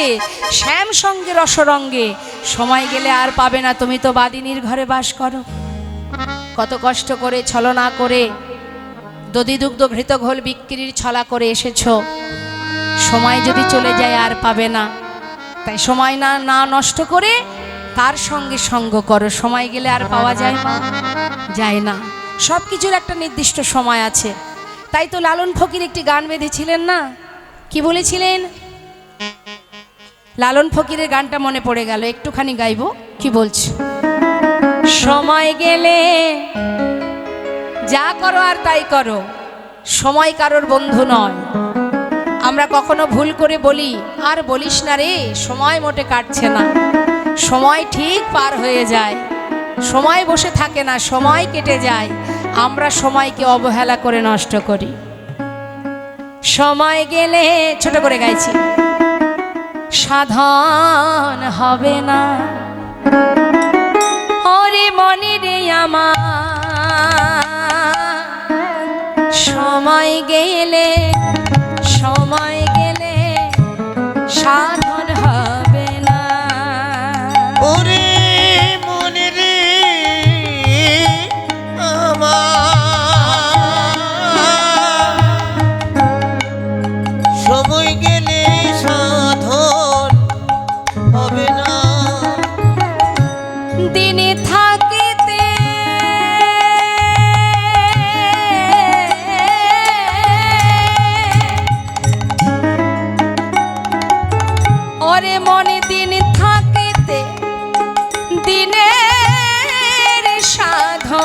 শ্যাম সঙ্গে রসরঙ্গে। সময় গেলে আর পাবে না, তুমি তো বাদিনীর ঘরে বাস করো, কত কষ্ট করে ছলনা করে দধি দুগ্ধ ঘৃত ঘোল বিক্রির ছলা করে এসেছো, সময় যদি চলে যায় আর পাবে না। তাই সময় না নষ্ট করে তার সঙ্গে সঙ্গ করো, সময় গেলে আর পাওয়া যায় না, যায় না। সব কিছুর একটা নির্দিষ্ট সময় আছে। তাই তো লালন ফকির একটি গান বেঁধেছিলেন না, কি বলেছিলেন? লালন ফকিরের গানটা মনে পড়ে গেল, একটুখানি গাইবো। কি বলছি? সময় গেলে যা করো আর তাই করো, সময় কারোর বন্ধু নয়। আমরা কখনো ভুল করে বলি, আর বলিস না রে, সময় মোটে কাটছে না। সময় ঠিক পার হয়ে যায়, সময় বসে থাকে না, সময় কেটে যায়। আমরা সময়কে অবহেলা করে নষ্ট করি। সময় গেলে, ছোট করে গাইছি, সাধন হবে না ওরে মনে রে আমার, সময় গেলে সাধন হবে না। ওরে মনে রে আমার, সময় গেলে সাধন হবে না। দিনে থাকিতে ওরে মনে দিন থাকিতে দিনের সাধন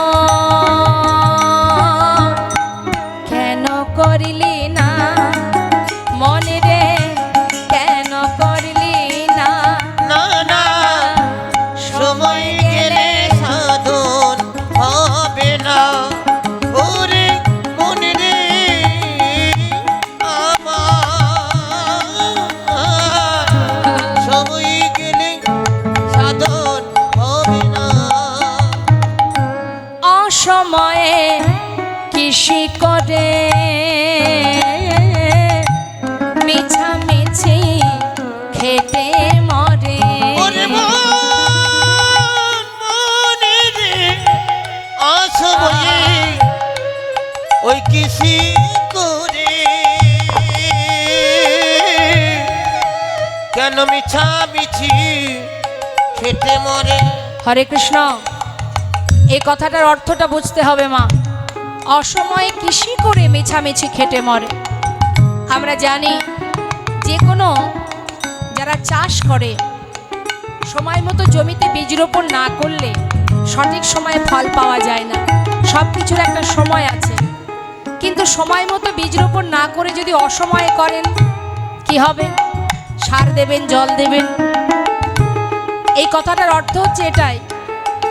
কেন করিলি না মনে রে কেন মিছা মিছি খেটে মরে। হরে কৃষ্ণ, এই কথাটার অর্থটা বুঝতে হবে মা। অসময়ে কৃষি করে মেছামেছি খেটে মরে। আমরা জানি যে কোনো যারা চাষ করে সময় মতো জমিতে বীজ রোপণ না করলে সঠিক সময়ে ফল পাওয়া যায় না। সব কিছুর একটা সময় আছে, কিন্তু সময় মতো বীজ রোপণ না করে যদি অসময়ে করেন কি হবে? সার দেবেন, জল দেবেন। এই কথাটার অর্থ হচ্ছে এটাই,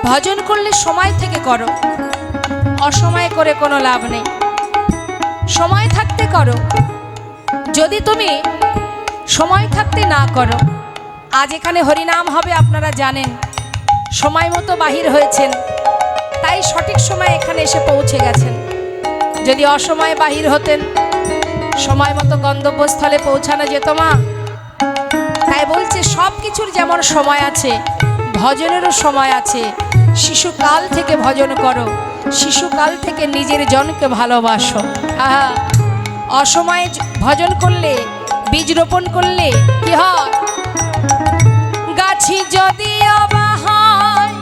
ভজন করলে সময় থেকে করো, অসময়ে করে কোনো লাভ নেই। সময় থাকতে করো। যদি তুমি সময় থাকতে না করো, আজ এখানে হরিনাম হবে আপনারা জানেন, সময় মতো বাহির হয়েছেন, তাই সঠিক সময় এখানে এসে পৌঁছে গেছেন। যদি অসময়ে বাহির হতেন, সময় মতো গন্তব্যস্থলে পৌঁছানো যেত মা। তাই বলছে সব কিছুর যেমন সময় আছে, ভজনেরও সময় আছে। শিশুকাল থেকে ভজন করো, শিশুকাল থেকে নিজের জনকে ভালোবাসো। আহা, অসময়ে ভজন করলে, বীজ রোপণ করলে কি হয়? গাছি যদি অবা হয়,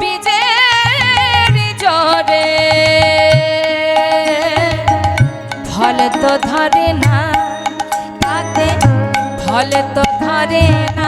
বীজের জরে ফল তো ধরে না, তাতে ফল তো ধরে না।